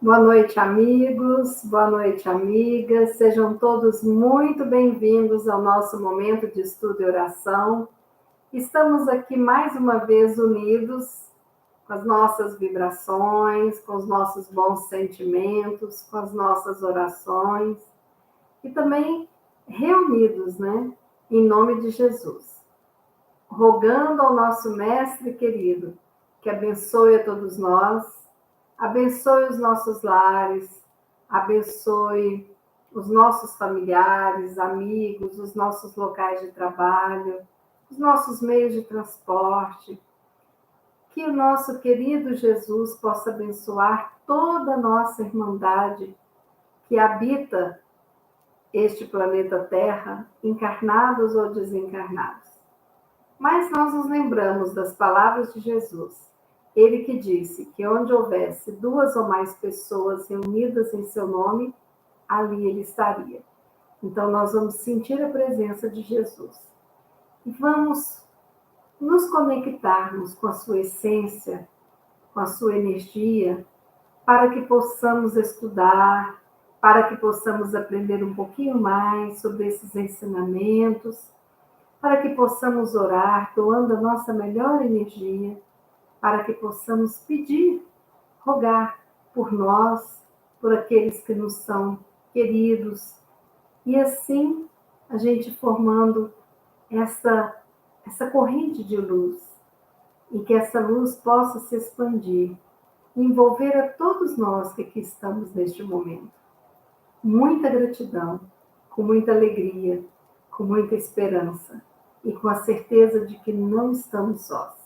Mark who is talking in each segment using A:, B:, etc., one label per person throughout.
A: Boa noite, amigos. Boa noite, amigas. Sejam todos muito bem-vindos ao nosso momento de estudo e oração. Estamos aqui mais uma vez unidos com as nossas vibrações, com os nossos bons sentimentos, com as nossas orações e também reunidos, em nome de Jesus, rogando ao nosso Mestre querido que abençoe a todos nós. Abençoe os nossos lares, abençoe os nossos familiares, amigos, os nossos locais de trabalho, os nossos meios de transporte. Que o nosso querido Jesus possa abençoar toda a nossa irmandade que habita este planeta Terra, encarnados ou desencarnados. Mas nós nos lembramos das palavras de Jesus. Ele que disse que onde houvesse 2 ou mais pessoas reunidas em seu nome, ali ele estaria. Então nós vamos sentir a presença de Jesus. E vamos nos conectarmos com a sua essência, com a sua energia, para que possamos estudar, para que possamos aprender um pouquinho mais sobre esses ensinamentos, para que possamos orar, doando a nossa melhor energia, para que possamos pedir, rogar por nós, por aqueles que nos são queridos, e assim a gente formando essa corrente de luz, e que essa luz possa se expandir, e envolver a todos nós que aqui estamos neste momento. Muita gratidão, com muita alegria, com muita esperança, e com a certeza de que não estamos sós.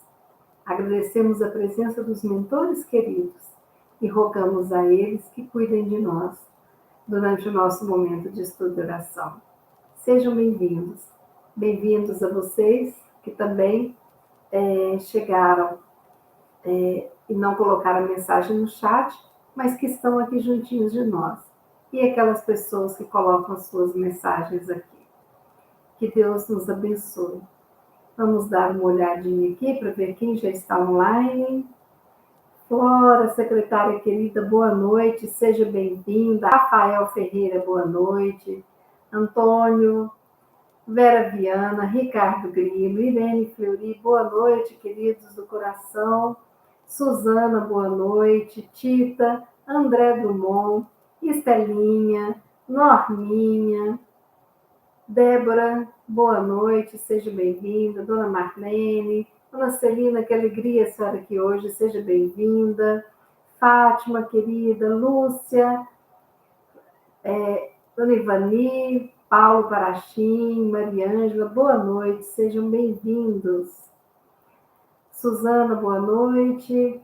A: Agradecemos a presença dos mentores queridos e rogamos a eles que cuidem de nós durante o nosso momento de estudo e oração. Sejam bem-vindos. Bem-vindos a vocês que também chegaram e não colocaram mensagem no chat, mas que estão aqui juntinhos de nós. E aquelas pessoas que colocam as suas mensagens aqui. Que Deus nos abençoe. Vamos dar uma olhadinha aqui para ver quem já está online. Flora, secretária querida, boa noite, seja bem-vinda. Rafael Ferreira, boa noite. Antônio, Vera Viana, Ricardo Grilo, Irene Fleury, boa noite, queridos do coração. Suzana, boa noite. Tita, André Drummond, Estelinha, Norminha, Débora, boa noite, seja bem-vinda. Dona Marlene, Dona Celina, que alegria a senhora aqui hoje, seja bem-vinda. Fátima, querida, Lúcia, Dona Ivani, Paulo Parachim, Mariângela, boa noite, sejam bem-vindos. Suzana, boa noite.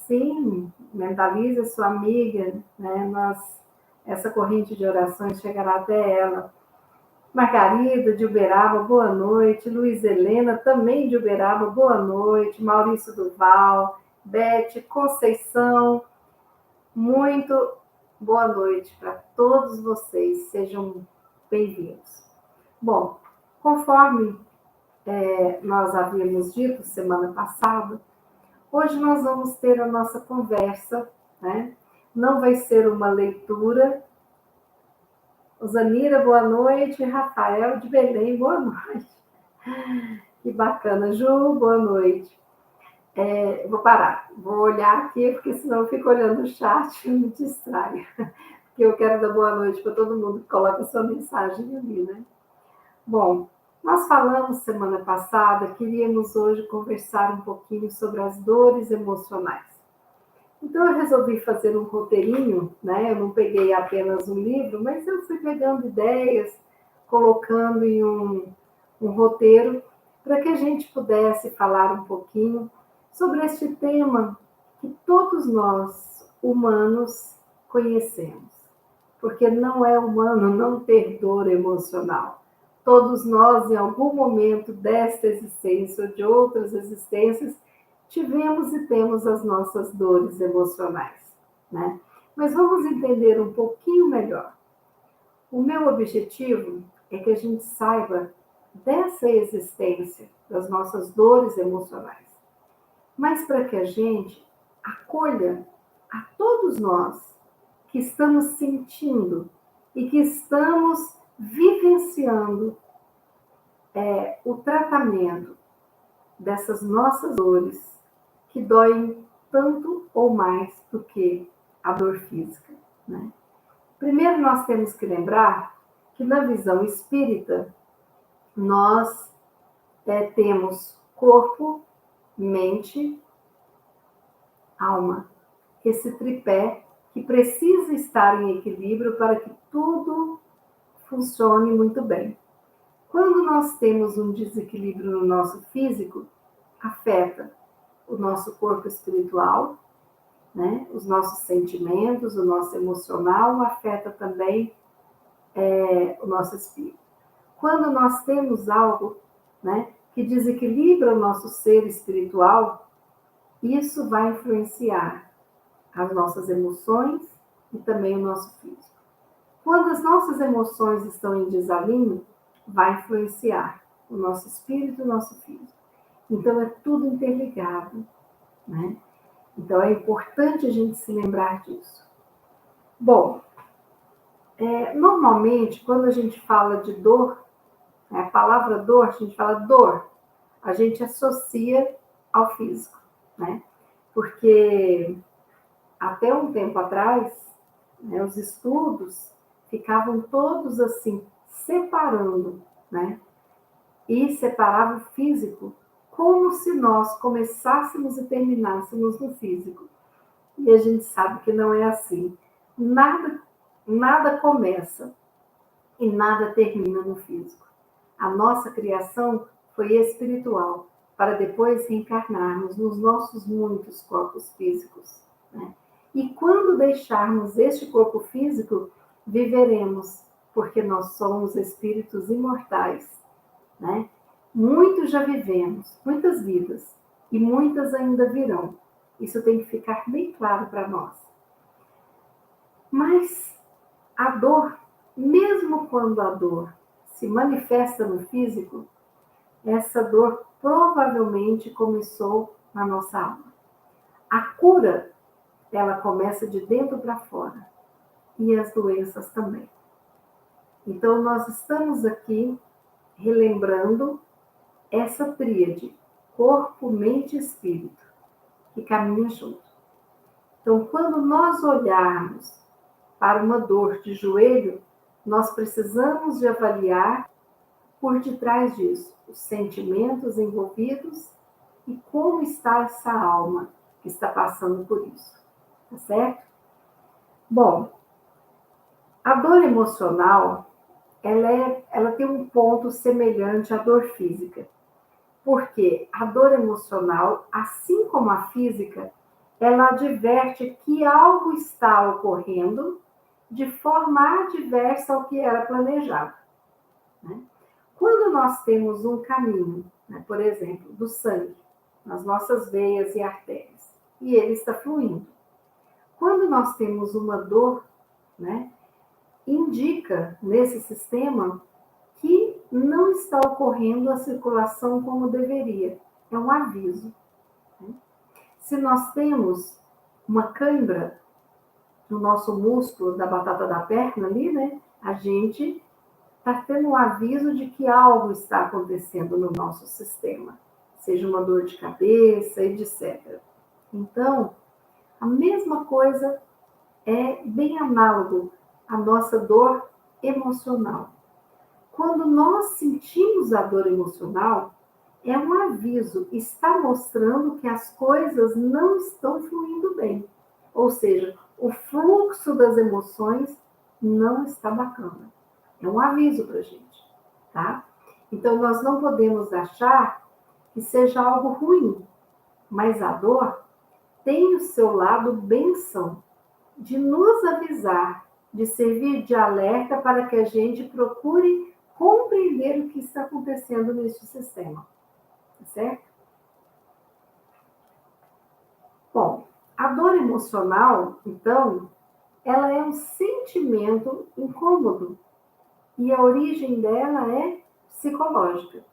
A: Sim, mentalize a sua amiga, essa corrente de orações chegará até ela. Margarida de Uberaba, boa noite. Luiz Helena, também de Uberaba, boa noite. Maurício Duval, Bete, Conceição, muito boa noite para todos vocês. Sejam bem-vindos. Bom, conforme nós havíamos dito semana passada, hoje nós vamos ter a nossa conversa, Não vai ser uma leitura. Osanira, boa noite. Rafael de Belém, boa noite. Que bacana. Ju, boa noite. Vou parar, vou olhar aqui, porque senão eu fico olhando o chat e me distraio. Porque eu quero dar boa noite para todo mundo que coloca sua mensagem ali, Bom, nós falamos semana passada, queríamos hoje conversar um pouquinho sobre as dores emocionais. Então, eu resolvi fazer um roteirinho, Eu não peguei apenas um livro, mas eu fui pegando ideias, colocando em um roteiro, para que a gente pudesse falar um pouquinho sobre este tema que todos nós, humanos, conhecemos. Porque não é humano não ter dor emocional. Todos nós, em algum momento desta existência ou de outras existências, tivemos e temos as nossas dores emocionais, Mas vamos entender um pouquinho melhor. O meu objetivo é que a gente saiba dessa existência das nossas dores emocionais, mas para que a gente acolha a todos nós que estamos sentindo e que estamos vivenciando o tratamento dessas nossas dores, que doem tanto ou mais do que a dor física, né? Primeiro, nós temos que lembrar que na visão espírita, nós temos corpo, mente, alma. Esse tripé que precisa estar em equilíbrio para que tudo funcione muito bem. Quando nós temos um desequilíbrio no nosso físico, afeta o nosso corpo espiritual, né? Os nossos sentimentos, o nosso emocional, afeta também o nosso espírito. Quando nós temos algo, né, que desequilibra o nosso ser espiritual, isso vai influenciar as nossas emoções e também o nosso físico. Quando as nossas emoções estão em desalinho, vai influenciar o nosso espírito e o nosso físico. Então, é tudo interligado, né? Então, é importante a gente se lembrar disso. Bom, normalmente, quando a gente fala de dor, a palavra dor, a gente fala dor, a gente associa ao físico, né? Porque até um tempo atrás, né, os estudos ficavam todos assim, separando, né? E separava o físico como se nós começássemos e terminássemos no físico. E a gente sabe que não é assim. Nada começa e nada termina no físico. A nossa criação foi espiritual, para depois reencarnarmos nos nossos muitos corpos físicos, né? E quando deixarmos este corpo físico, viveremos, porque nós somos espíritos imortais, né? Muitos já vivemos, muitas vidas, e muitas ainda virão. Isso tem que ficar bem claro para nós. Mas a dor, mesmo quando a dor se manifesta no físico, essa dor provavelmente começou na nossa alma. A cura, ela começa de dentro para fora, e as doenças também. Então, nós estamos aqui relembrando essa tríade, corpo, mente e espírito, que caminha junto. Então, quando nós olharmos para uma dor de joelho, nós precisamos de avaliar por detrás disso os sentimentos envolvidos e como está essa alma que está passando por isso, tá certo? Bom, a dor emocional, ela tem um ponto semelhante à dor física, porque a dor emocional, assim como a física, ela adverte que algo está ocorrendo de forma adversa ao que era planejado, né? Quando nós temos um caminho, né, por exemplo, do sangue, nas nossas veias e artérias, e ele está fluindo. Quando nós temos uma dor, né, indica nesse sistema que não está ocorrendo a circulação como deveria. É um aviso, né? Se nós temos uma cãibra no nosso músculo da batata da perna ali, né, a gente está tendo um aviso de que algo está acontecendo no nosso sistema, seja uma dor de cabeça, etc. Então, a mesma coisa é bem análogo à nossa dor emocional. Quando nós sentimos a dor emocional, é um aviso, está mostrando que as coisas não estão fluindo bem. Ou seja, o fluxo das emoções não está bacana. É um aviso para a gente, tá? Então, nós não podemos achar que seja algo ruim, mas a dor tem o seu lado benção, de nos avisar, de servir de alerta para que a gente procure compreender o que está acontecendo neste sistema, tá certo? Bom, a dor emocional, então, ela é um sentimento incômodo e a origem dela é psicológica.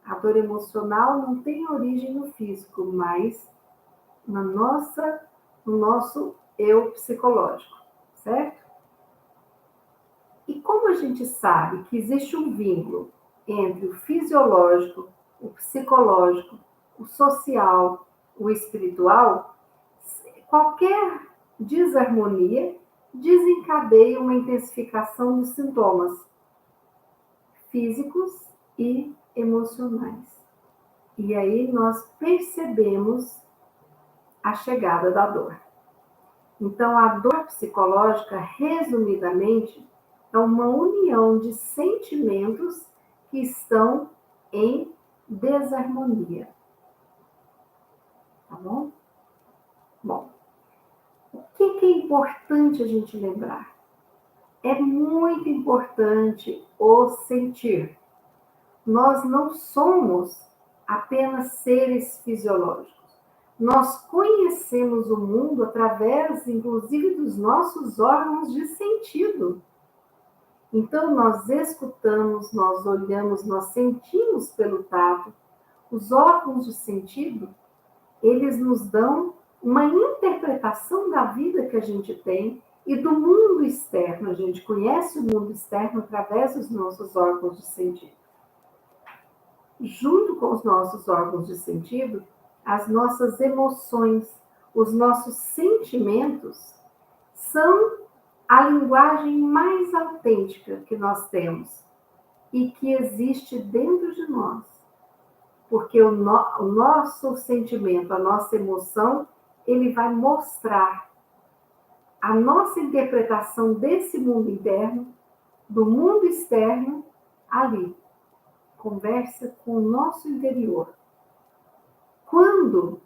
A: A dor emocional não tem origem no físico, mas no no nosso eu psicológico, certo? E como a gente sabe que existe um vínculo entre o fisiológico, o psicológico, o social, o espiritual, qualquer desarmonia desencadeia uma intensificação dos sintomas físicos e emocionais. E aí nós percebemos a chegada da dor. Então, a dor psicológica, resumidamente, é uma união de sentimentos que estão em desarmonia. Tá bom? Bom, o que é importante a gente lembrar? É muito importante o sentir. Nós não somos apenas seres fisiológicos. Nós conhecemos o mundo através, inclusive, dos nossos órgãos de sentido. Então, nós escutamos, nós olhamos, nós sentimos pelo tato. Os órgãos de sentido, eles nos dão uma interpretação da vida que a gente tem e do mundo externo. A gente conhece o mundo externo através dos nossos órgãos de sentido. Junto com os nossos órgãos de sentido, as nossas emoções, os nossos sentimentos são a linguagem mais autêntica que nós temos e que existe dentro de nós. Porque o nosso sentimento, a nossa emoção, ele vai mostrar a nossa interpretação desse mundo interno, do mundo externo, ali. Conversa com o nosso interior. Quando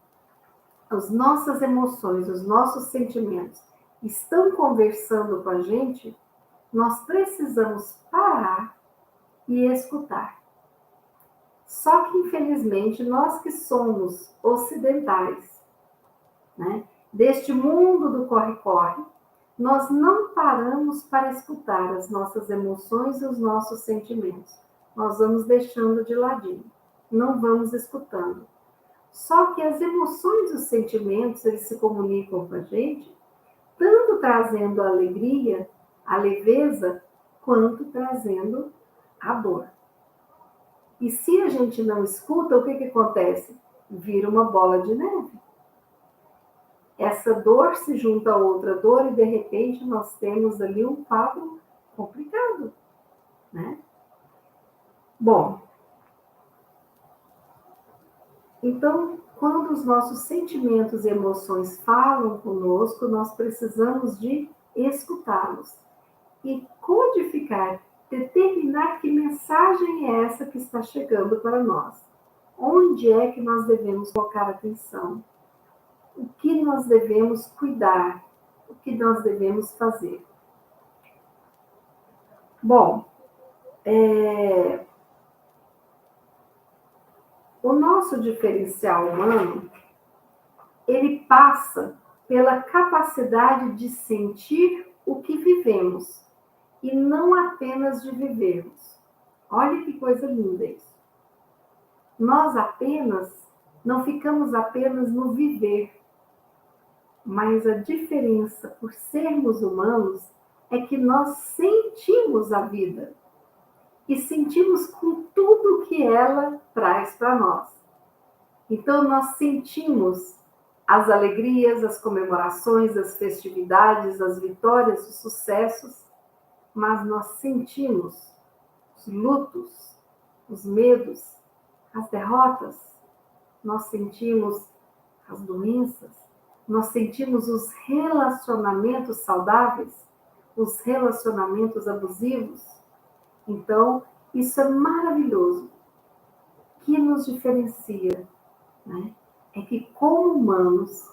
A: as nossas emoções, os nossos sentimentos estão conversando com a gente, nós precisamos parar e escutar. Só que, infelizmente, nós que somos ocidentais, né, deste mundo do corre-corre, nós não paramos para escutar as nossas emoções e os nossos sentimentos. Nós vamos deixando de ladinho, não vamos escutando. Só que as emoções e os sentimentos, eles se comunicam com a gente, tanto trazendo a alegria, a leveza, quanto trazendo a dor. E se a gente não escuta, o que acontece? Vira uma bola de neve. Essa dor se junta a outra dor e, de repente, nós temos ali um quadro complicado, né? Bom, então, quando os nossos sentimentos e emoções falam conosco, nós precisamos de escutá-los e codificar, determinar que mensagem é essa que está chegando para nós. Onde é que nós devemos colocar atenção? O que nós devemos cuidar? O que nós devemos fazer? Bom, o nosso diferencial humano, ele passa pela capacidade de sentir o que vivemos e não apenas de vivermos. Olha que coisa linda isso. Nós não ficamos apenas no viver, mas a diferença por sermos humanos é que nós sentimos a vida e sentimos com tudo que ela traz para nós. Então, nós sentimos as alegrias, as comemorações, as festividades, as vitórias, os sucessos, mas nós sentimos os lutos, os medos, as derrotas, nós sentimos as doenças, nós sentimos os relacionamentos saudáveis, os relacionamentos abusivos. Então, isso é maravilhoso. O que nos diferencia, né, é que, como humanos,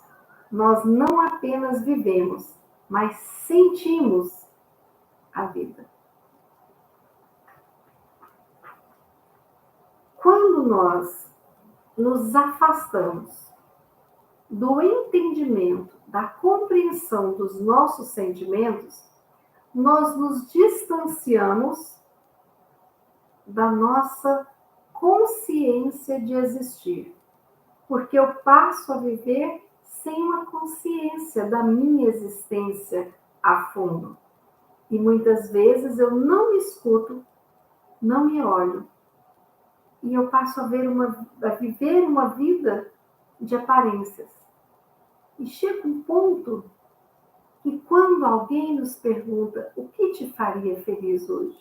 A: nós não apenas vivemos, mas sentimos a vida. Quando nós nos afastamos do entendimento, da compreensão dos nossos sentimentos, nós nos distanciamos da nossa consciência de existir, porque eu passo a viver sem uma consciência da minha existência a fundo. E muitas vezes eu não me escuto, não me olho. E eu passo a viver uma vida de aparências. E chega um ponto que quando alguém nos pergunta o que te faria feliz hoje,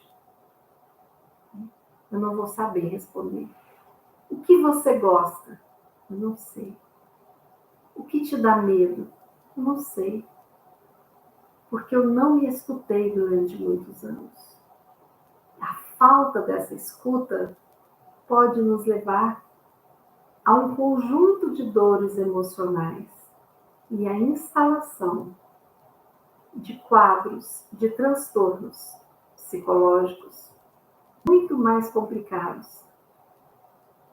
A: eu não vou saber responder. O que você gosta? Eu não sei. O que te dá medo? Eu não sei. Porque eu não me escutei durante muitos anos. A falta dessa escuta pode nos levar a um conjunto de dores emocionais e a instalação de quadros de transtornos psicológicos muito mais complicados,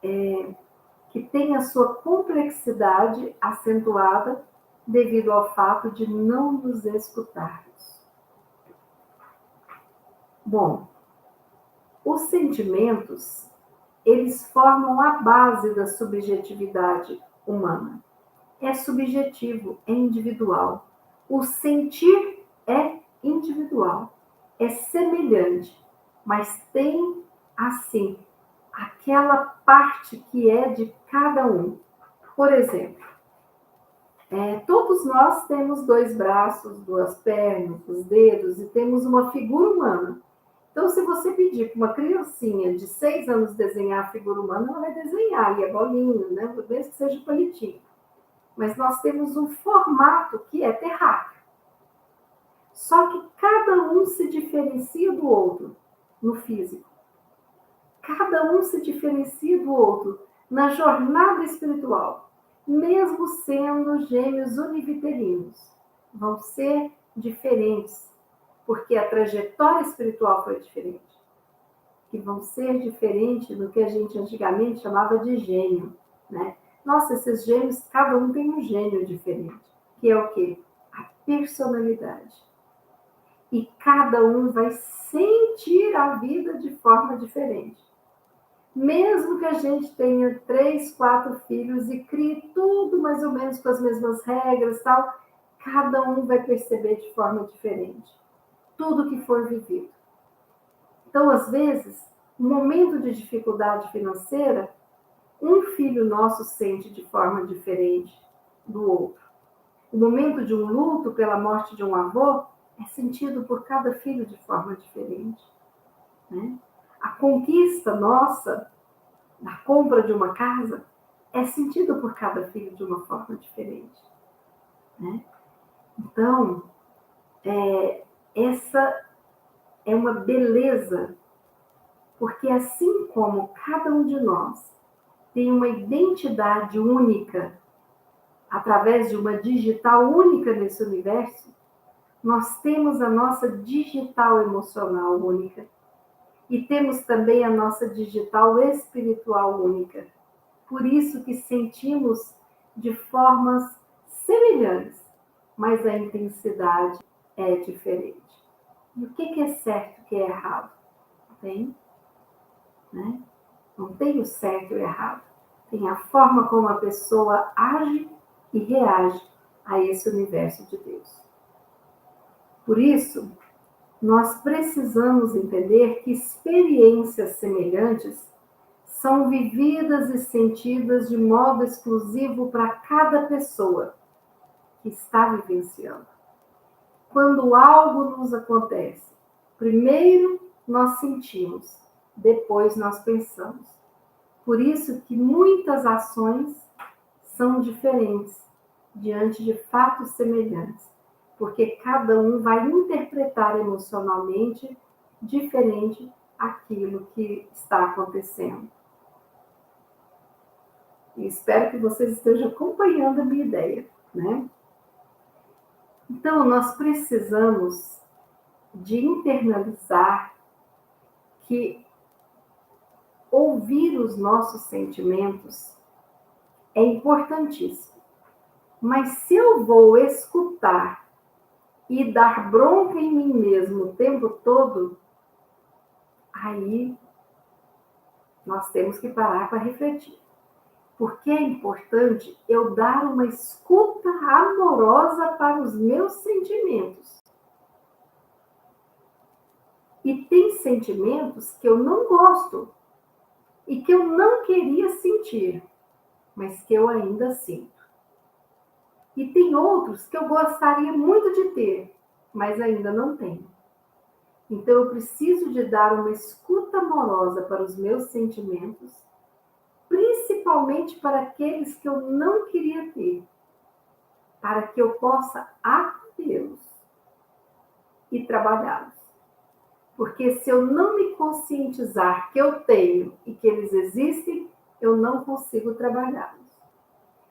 A: que têm a sua complexidade acentuada devido ao fato de não nos escutarmos. Bom, os sentimentos, eles formam a base da subjetividade humana. É subjetivo, é individual. O sentir é individual, é semelhante, mas tem, assim, aquela parte que é de cada um. Por exemplo, todos nós temos 2 braços, 2 pernas, os dedos, e temos uma figura humana. Então, se você pedir para uma criancinha de 6 anos desenhar a figura humana, ela vai desenhar ali a bolinha, né? Mesmo que seja palitinho. Mas nós temos um formato que é terráqueo. Só que cada um se diferencia do outro no físico. Cada um se diferencia do outro na jornada espiritual, mesmo sendo gêmeos univitelinos. Vão ser diferentes, porque a trajetória espiritual foi diferente. Que vão ser diferentes do que a gente antigamente chamava de gênio, né? Nossa, esses gêmeos, cada um tem um gênio diferente, que é o quê? A personalidade. E cada um vai sentir a vida de forma diferente. Mesmo que a gente tenha 3, 4 filhos e crie tudo mais ou menos com as mesmas regras, tal, cada um vai perceber de forma diferente tudo que for vivido. Então, às vezes, um momento de dificuldade financeira, um filho nosso sente de forma diferente do outro. O momento de um luto pela morte de um avô é sentido por cada filho de forma diferente, né? A conquista nossa, na compra de uma casa, é sentido por cada filho de uma forma diferente, né? Então, essa é uma beleza, porque assim como cada um de nós tem uma identidade única, através de uma digital única nesse universo, nós temos a nossa digital emocional única. E temos também a nossa digital espiritual única. Por isso que sentimos de formas semelhantes, mas a intensidade é diferente. E o que é certo e o que é errado? Tem, né? Não tem o certo e o errado. Tem a forma como a pessoa age e reage a esse universo de Deus. Por isso, nós precisamos entender que experiências semelhantes são vividas e sentidas de modo exclusivo para cada pessoa que está vivenciando. Quando algo nos acontece, primeiro nós sentimos, depois nós pensamos. Por isso que muitas ações são diferentes diante de fatos semelhantes, porque cada um vai interpretar emocionalmente diferente aquilo que está acontecendo. E espero que vocês estejam acompanhando a minha ideia, né? Então, nós precisamos de internalizar que ouvir os nossos sentimentos é importantíssimo. Mas se eu vou escutar e dar bronca em mim mesmo o tempo todo, aí nós temos que parar para refletir. Porque é importante eu dar uma escuta amorosa para os meus sentimentos. E tem sentimentos que eu não gosto e que eu não queria sentir, mas que eu ainda sinto. E tem outros que eu gostaria muito de ter, mas ainda não tenho. Então eu preciso de dar uma escuta amorosa para os meus sentimentos, principalmente para aqueles que eu não queria ter, para que eu possa acolhê-los e trabalhá-los. Porque se eu não me conscientizar que eu tenho e que eles existem, eu não consigo trabalhá-los.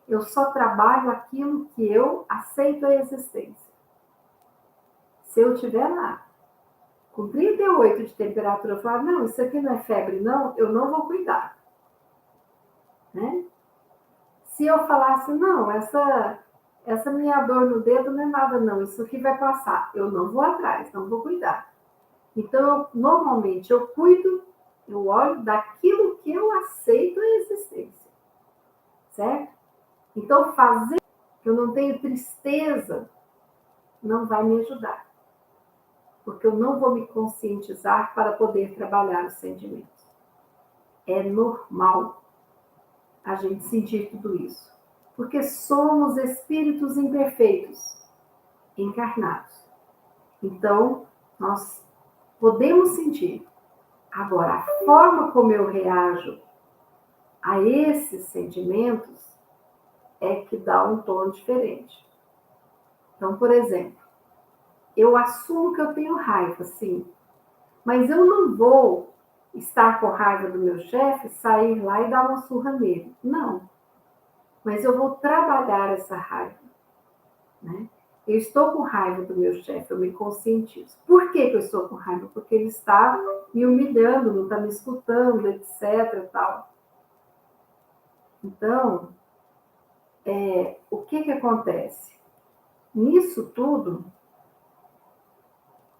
A: Eu só trabalho aquilo que eu aceito a existência. Se eu estiver lá, com 38 de temperatura, eu falo, não, isso aqui não é febre, não, eu não vou cuidar. Né? Se eu falasse, não, essa minha dor no dedo não é nada, não, isso aqui vai passar, eu não vou atrás, não vou cuidar. Então, normalmente, eu cuido, eu olho daquilo que eu aceito a existência. Certo? Então, fazer que eu não tenho tristeza não vai me ajudar. Porque eu não vou me conscientizar para poder trabalhar os sentimentos. É normal a gente sentir tudo isso. Porque somos espíritos imperfeitos, encarnados. Então, nós podemos sentir. Agora, a forma como eu reajo a esses sentimentos é que dá um tom diferente. Então, por exemplo, eu assumo que eu tenho raiva, sim, mas eu não vou estar com raiva do meu chefe, sair lá e dar uma surra nele. Não. Mas eu vou trabalhar essa raiva. Né? Eu estou com raiva do meu chefe, eu me conscientizo. Por que eu estou com raiva? Porque ele está me humilhando, não está me escutando, etc. Tal. Então, o que acontece? Nisso tudo,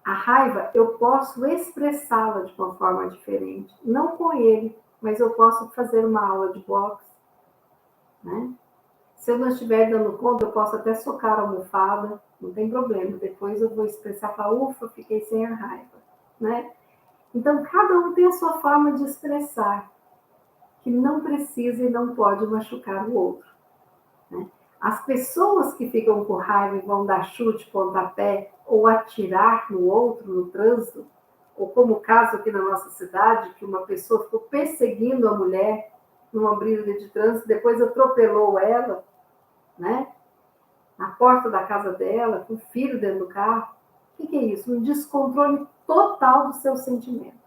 A: a raiva eu posso expressá-la de uma forma diferente. Não com ele, mas eu posso fazer uma aula de boxe. Né? Se eu não estiver dando conta, eu posso até socar a almofada, não tem problema. Depois eu vou expressar, falar, ufa, fiquei sem a raiva. Né? Então, cada um tem a sua forma de expressar, que não precisa e não pode machucar o outro. Né? As pessoas que ficam com raiva e vão dar chute, pontapé ou atirar no outro no trânsito, ou como o caso aqui na nossa cidade, que uma pessoa ficou perseguindo a mulher numa briga de trânsito, depois atropelou ela, né? Na porta da casa dela, com o filho dentro do carro. O que é isso? Um descontrole total do seu sentimento.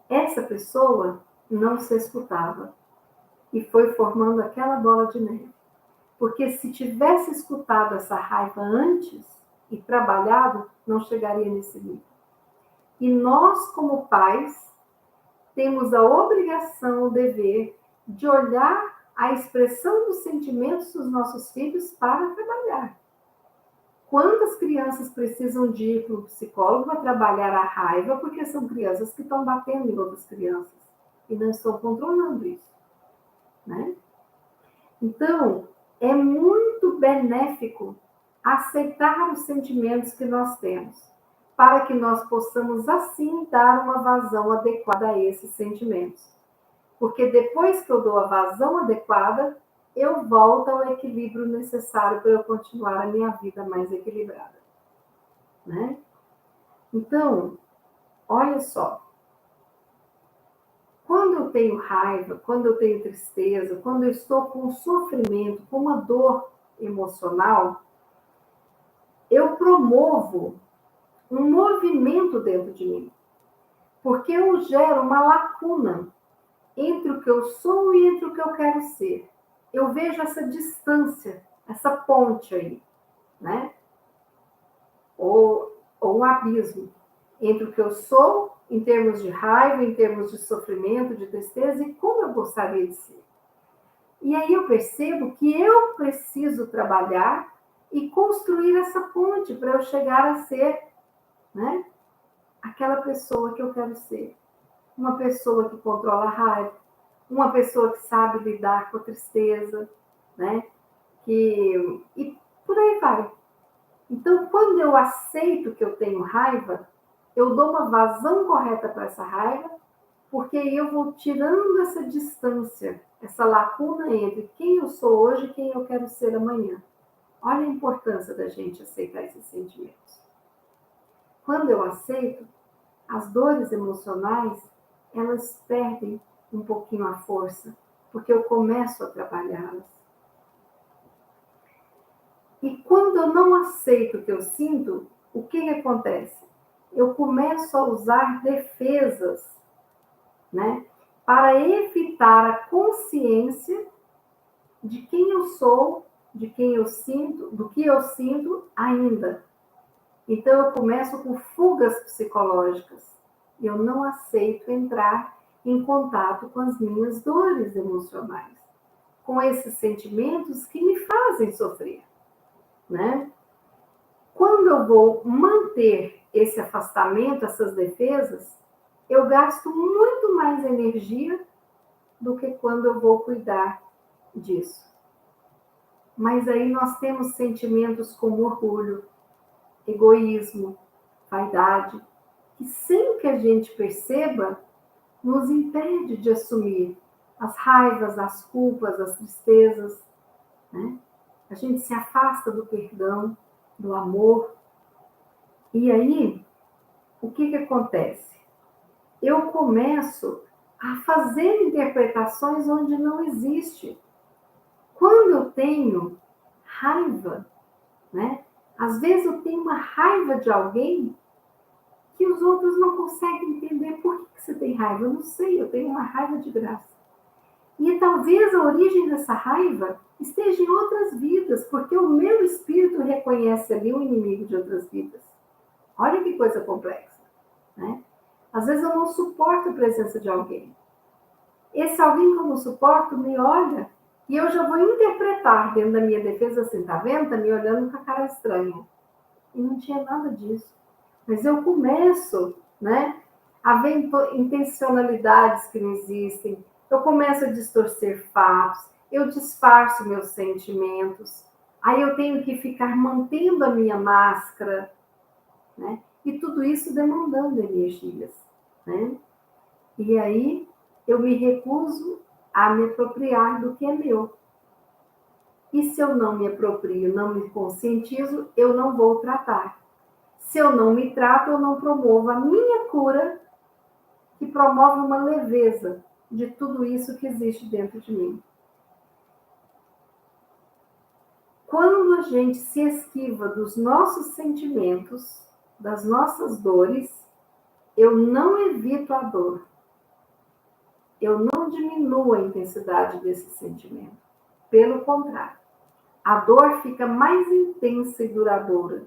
A: Essa pessoa não se escutava e foi formando aquela bola de neve. Porque se tivesse escutado essa raiva antes e trabalhado, não chegaria nesse nível. E nós, como pais, temos a obrigação, o dever de olhar a expressão dos sentimentos dos nossos filhos para trabalhar. Quantas crianças precisam de ir para o psicólogo para trabalhar a raiva, porque são crianças que estão batendo em outras crianças e não estão controlando isso. Né? Então, é muito benéfico aceitar os sentimentos que nós temos, para que nós possamos, assim, dar uma vazão adequada a esses sentimentos. Porque depois que eu dou a vazão adequada, eu volto ao equilíbrio necessário para eu continuar a minha vida mais equilibrada. Né? Então, olha só. Quando eu tenho raiva, quando eu tenho tristeza, quando eu estou com sofrimento, com uma dor emocional, eu promovo um movimento dentro de mim. Porque eu gero uma lacuna entre o que eu sou e entre o que eu quero ser. Eu vejo essa distância, essa ponte aí, né? Ou um abismo entre o que eu sou, em termos de raiva, em termos de sofrimento, de tristeza, e como eu gostaria de ser. E aí eu percebo que eu preciso trabalhar e construir essa ponte para eu chegar a ser, né, aquela pessoa que eu quero ser. Uma pessoa que controla a raiva, uma pessoa que sabe lidar com a tristeza, né? E por aí vai. Então, quando eu aceito que eu tenho raiva, eu dou uma vazão correta para essa raiva, porque eu vou tirando essa distância, essa lacuna entre quem eu sou hoje e quem eu quero ser amanhã. Olha a importância da gente aceitar esses sentimentos. Quando eu aceito, as dores emocionais, elas perdem um pouquinho a força, porque eu começo a trabalhá-las. E quando eu não aceito o que eu sinto, o que acontece? Eu começo a usar defesas, né, para evitar a consciência de quem eu sou, de quem eu sinto, do que eu sinto ainda. Então eu começo com fugas psicológicas. Eu não aceito entrar em contato com as minhas dores emocionais, com esses sentimentos que me fazem sofrer, né? Quando eu vou manter esse afastamento, essas defesas, eu gasto muito mais energia do que quando eu vou cuidar disso. Mas aí nós temos sentimentos como orgulho, egoísmo, vaidade, que sem que a gente perceba, nos impede de assumir as raivas, as culpas, as tristezas, né? A gente se afasta do perdão, do amor. E aí, o que acontece? Eu começo a fazer interpretações onde não existe. Quando eu tenho raiva, né? Às vezes eu tenho uma raiva de alguém que os outros não conseguem entender. Por que você tem raiva? Eu não sei, eu tenho uma raiva de graça. E talvez a origem dessa raiva esteja em outras vidas, porque o meu espírito reconhece ali o inimigo de outras vidas. Olha que coisa complexa, né? Às vezes eu não suporto a presença de alguém. Esse alguém que eu não suporto me olha e eu já vou interpretar dentro da minha defesa assim, tá vendo? Tá me olhando com a cara estranha. E não tinha nada disso. Mas eu começo, né, a ver intencionalidades que não existem. Eu começo a distorcer fatos. Eu disfarço meus sentimentos. Aí eu tenho que ficar mantendo a minha máscara, né? E tudo isso demandando energias, né? E aí eu me recuso a me apropriar do que é meu. E se eu não me aproprio, não me conscientizo, eu não vou tratar. Se eu não me trato, eu não promovo a minha cura, que promove uma leveza de tudo isso que existe dentro de mim. Quando a gente se esquiva dos nossos sentimentos, das nossas dores, eu não evito a dor. Eu não diminuo a intensidade desse sentimento. Pelo contrário, a dor fica mais intensa e duradoura,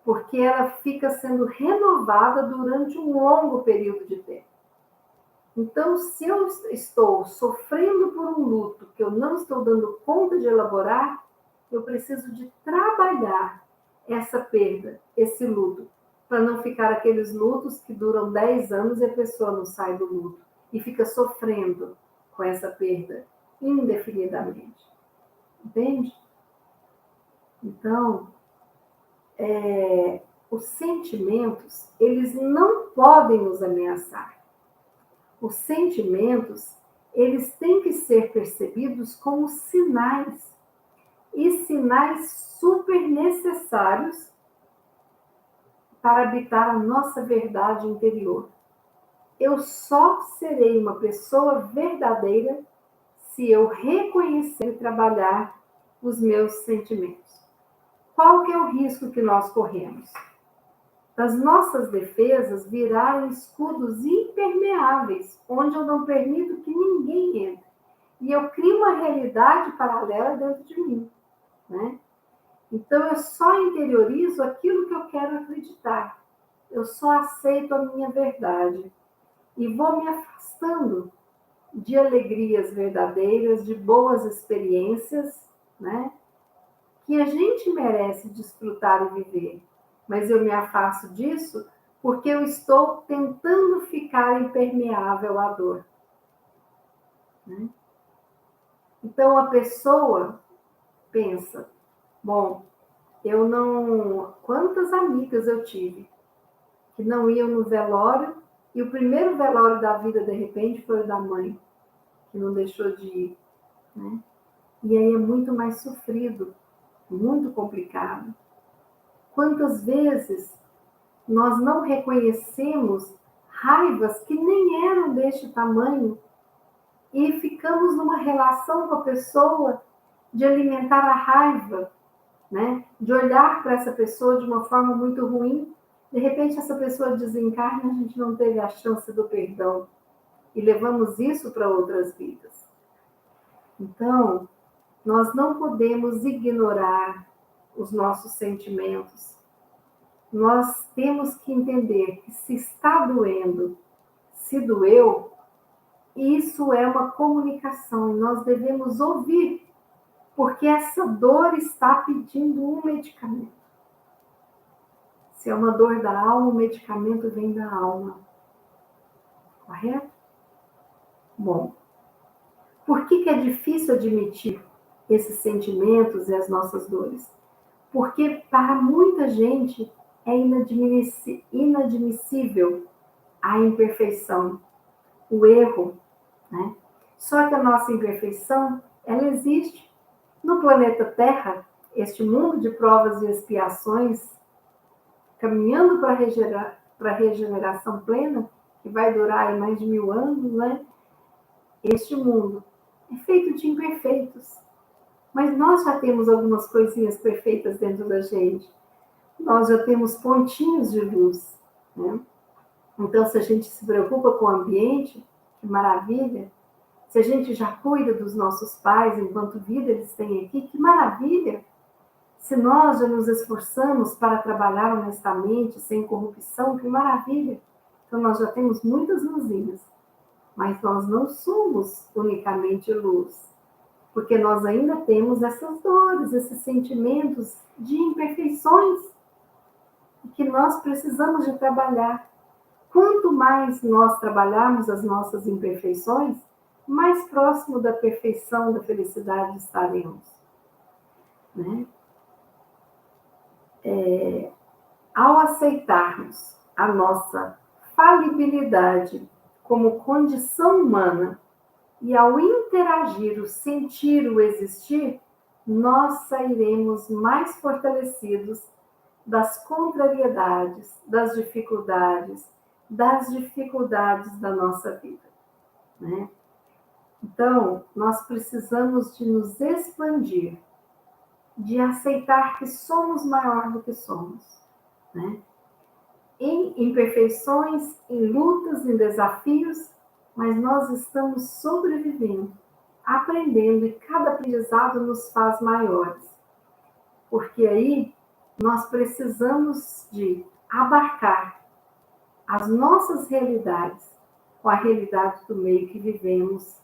A: porque ela fica sendo renovada durante um longo período de tempo. Então, se eu estou sofrendo por um luto que eu não estou dando conta de elaborar, eu preciso de trabalhar essa perda, esse luto, para não ficar aqueles lutos que duram 10 anos e a pessoa não sai do luto e fica sofrendo com essa perda indefinidamente. Entende? Então, os sentimentos, eles não podem nos ameaçar. Os sentimentos, eles têm que ser percebidos como sinais, e sinais super necessários para habitar a nossa verdade interior. Eu só serei uma pessoa verdadeira se eu reconhecer e trabalhar os meus sentimentos. Qual que é o risco que nós corremos? Das nossas defesas virarem escudos impermeáveis, onde eu não permito que ninguém entre. E eu crio uma realidade paralela dentro de mim, né? Então, eu só interiorizo aquilo que eu quero acreditar. Eu só aceito a minha verdade. E vou me afastando de alegrias verdadeiras, de boas experiências, né? Que a gente merece desfrutar e viver. Mas eu me afasto disso porque eu estou tentando ficar impermeável à dor. né? Então a pessoa pensa, bom, eu não... Quantas amigas eu tive que não iam no velório, e o primeiro velório da vida, de repente, foi o da mãe, que não deixou de ir, né? E aí é muito mais sofrido, muito complicado. Quantas vezes nós não reconhecemos raivas que nem eram deste tamanho e ficamos numa relação com a pessoa de alimentar a raiva, né? De olhar para essa pessoa de uma forma muito ruim. De repente, essa pessoa desencarna, a gente não teve a chance do perdão. E levamos isso para outras vidas. Então, nós não podemos ignorar os nossos sentimentos. Nós temos que entender que se está doendo, se doeu, isso é uma comunicação e nós devemos ouvir, porque essa dor está pedindo um medicamento. Se é uma dor da alma, o medicamento vem da alma. Correto? Bom, por que é difícil admitir esses sentimentos e as nossas dores? Porque para muita gente é inadmissível a imperfeição, o erro, né? Só que a nossa imperfeição, ela existe. No planeta Terra, este mundo de provas e expiações, caminhando para a regeneração plena, que vai durar aí mais de 1000 anos, né? Este mundo é feito de imperfeitos. Mas nós já temos algumas coisinhas perfeitas dentro da gente. Nós já temos pontinhos de luz, né? Então, se a gente se preocupa com o ambiente, que maravilha. Se a gente já cuida dos nossos pais enquanto vida eles têm aqui, que maravilha. Se nós já nos esforçamos para trabalhar honestamente, sem corrupção, que maravilha. Então, nós já temos muitas luzinhas. Mas nós não somos unicamente luz. Porque nós ainda temos essas dores, esses sentimentos de imperfeições que nós precisamos de trabalhar. Quanto mais nós trabalharmos as nossas imperfeições, mais próximo da perfeição, da felicidade estaremos, né? Ao aceitarmos a nossa falibilidade como condição humana e ao interagir, o sentir, o existir, nós sairemos mais fortalecidos das contrariedades, das dificuldades da nossa vida, né? Então, nós precisamos de nos expandir, de aceitar que somos maior do que somos, né? Em imperfeições, em lutas, em desafios, mas nós estamos sobrevivendo, aprendendo, e cada aprendizado nos faz maiores. Porque aí nós precisamos de abarcar as nossas realidades com a realidade do meio que vivemos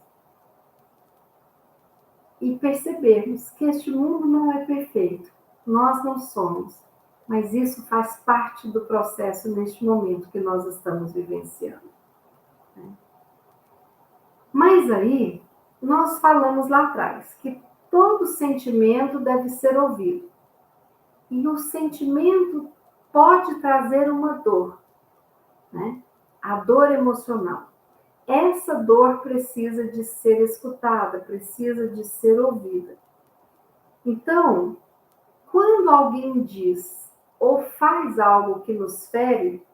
A: e percebermos que este mundo não é perfeito, nós não somos, mas isso faz parte do processo neste momento que nós estamos vivenciando. Mas aí, nós falamos lá atrás que todo sentimento deve ser ouvido. E o sentimento pode trazer uma dor, né? A dor emocional. Essa dor precisa de ser escutada, precisa de ser ouvida. Então, quando alguém diz ou faz algo que nos fere,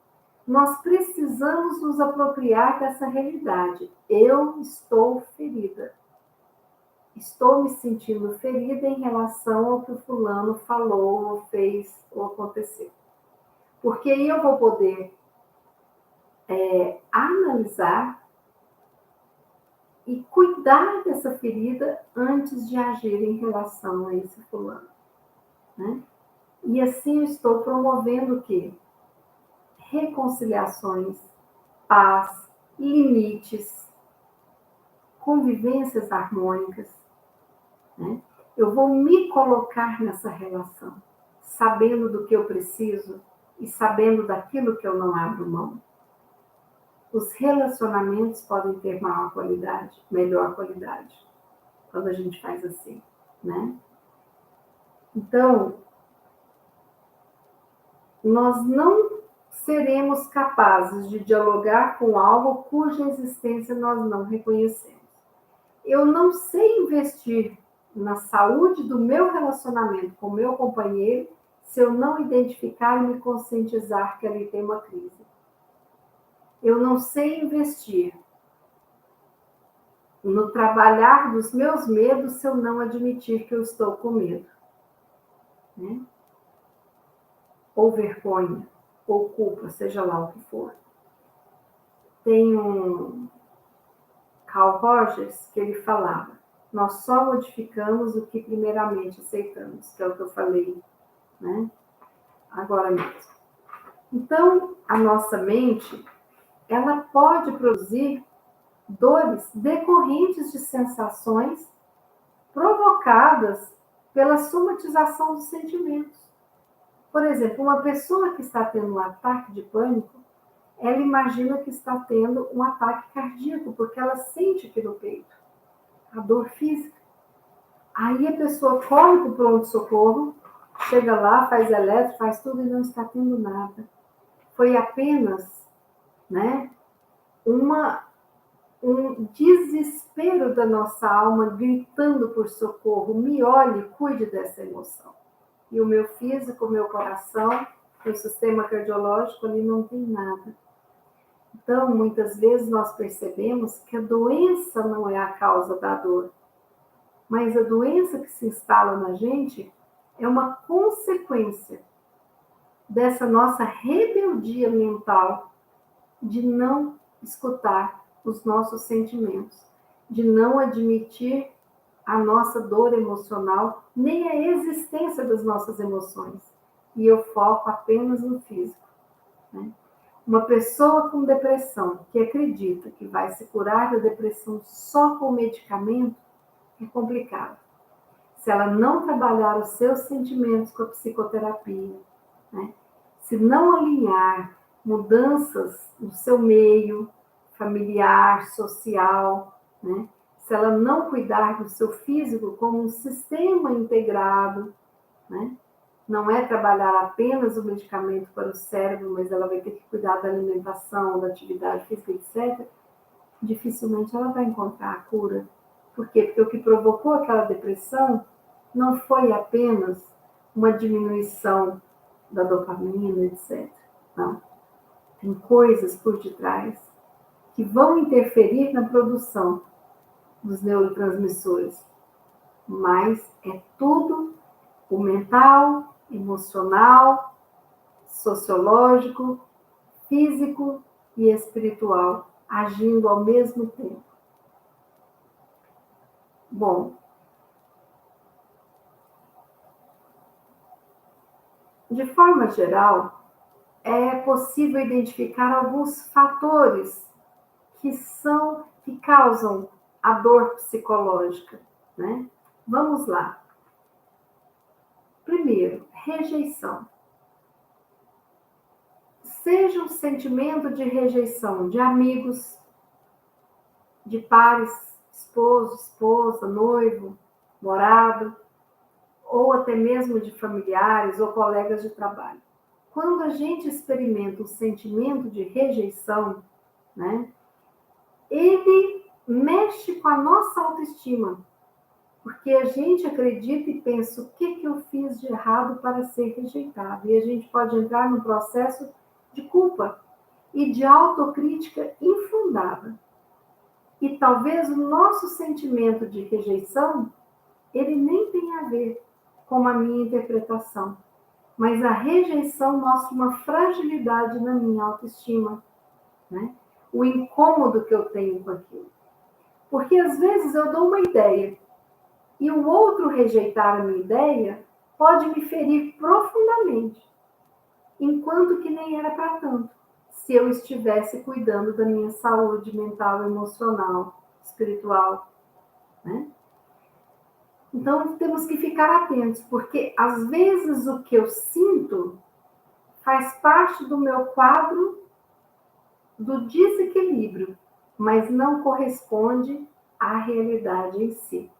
A: nós precisamos nos apropriar dessa realidade. Eu estou ferida. Estou me sentindo ferida em relação ao que o fulano falou, ou fez, ou aconteceu. Porque aí eu vou poder analisar e cuidar dessa ferida antes de agir em relação a esse fulano, né? E assim eu estou promovendo o quê? Reconciliações, paz, limites, convivências harmônicas, né? Eu vou me colocar nessa relação, sabendo do que eu preciso e sabendo daquilo que eu não abro mão. os relacionamentos podem ter maior qualidade, melhor qualidade, quando a gente faz assim, né? Então, nós não seremos capazes de dialogar com algo cuja existência nós não reconhecemos. Eu não sei investir na saúde do meu relacionamento com o meu companheiro se eu não identificar e me conscientizar que ali tem uma crise. Eu não sei investir no trabalhar dos meus medos se eu não admitir que eu estou com medo, né? Ou vergonha, ou culpa, seja lá o que for. Tem um Carl Rogers que ele falava: nós só modificamos o que primeiramente aceitamos, que é o que eu falei, né? Agora mesmo. Então, a nossa mente, ela pode produzir dores decorrentes de sensações provocadas pela somatização dos sentimentos. Por exemplo, uma pessoa que está tendo um ataque de pânico, ela imagina que está tendo um ataque cardíaco, porque ela sente aqui no peito a dor física. Aí a pessoa corre para o pronto-socorro, chega lá, faz eletro, faz tudo e não está tendo nada. Foi apenas, né, um desespero da nossa alma gritando por socorro. Me olhe, cuide dessa emoção. E o meu físico, o meu coração, o sistema cardiológico ali não tem nada. Então, muitas vezes nós percebemos que a doença não é a causa da dor, mas a doença que se instala na gente é uma consequência dessa nossa rebeldia mental de não escutar os nossos sentimentos, de não admitir a nossa dor emocional, nem a existência das nossas emoções. E eu foco apenas no físico, né? Uma pessoa com depressão que acredita que vai se curar da depressão só com medicamento é complicado. Se ela não trabalhar os seus sentimentos com a psicoterapia, né? Se não alinhar mudanças no seu meio familiar, social, né? Se ela não cuidar do seu físico como um sistema integrado, né? Não é trabalhar apenas o medicamento para o cérebro, mas ela vai ter que cuidar da alimentação, da atividade física, etc. Dificilmente ela vai encontrar a cura. Por quê? Porque o que provocou aquela depressão não foi apenas uma diminuição da dopamina, etc. Não. Tem coisas por detrás que vão interferir na produção dos neurotransmissores. Mas é tudo o mental, emocional, sociológico, físico e espiritual, agindo ao mesmo tempo. Bom, de forma geral, é possível identificar alguns fatores que causam a dor psicológica, né? Vamos lá. Primeiro, rejeição. Seja um sentimento de rejeição de amigos, de pares, esposo, esposa, noivo, morado, ou até mesmo de familiares ou colegas de trabalho. Quando a gente experimenta o sentimento de rejeição, né, ele mexe com a nossa autoestima, porque a gente acredita e pensa: o que eu fiz de errado para ser rejeitado? E a gente pode entrar num processo de culpa e de autocrítica infundada. E talvez o nosso sentimento de rejeição, ele nem tenha a ver com a minha interpretação, mas a rejeição mostra uma fragilidade na minha autoestima, né? O incômodo que eu tenho com aquilo. Porque às vezes eu dou uma ideia e o outro rejeitar a minha ideia pode me ferir profundamente, enquanto que nem era para tanto, se eu estivesse cuidando da minha saúde mental, emocional, espiritual, né? Então, temos que ficar atentos, porque às vezes o que eu sinto faz parte do meu quadro do desequilíbrio, mas não corresponde à realidade em si.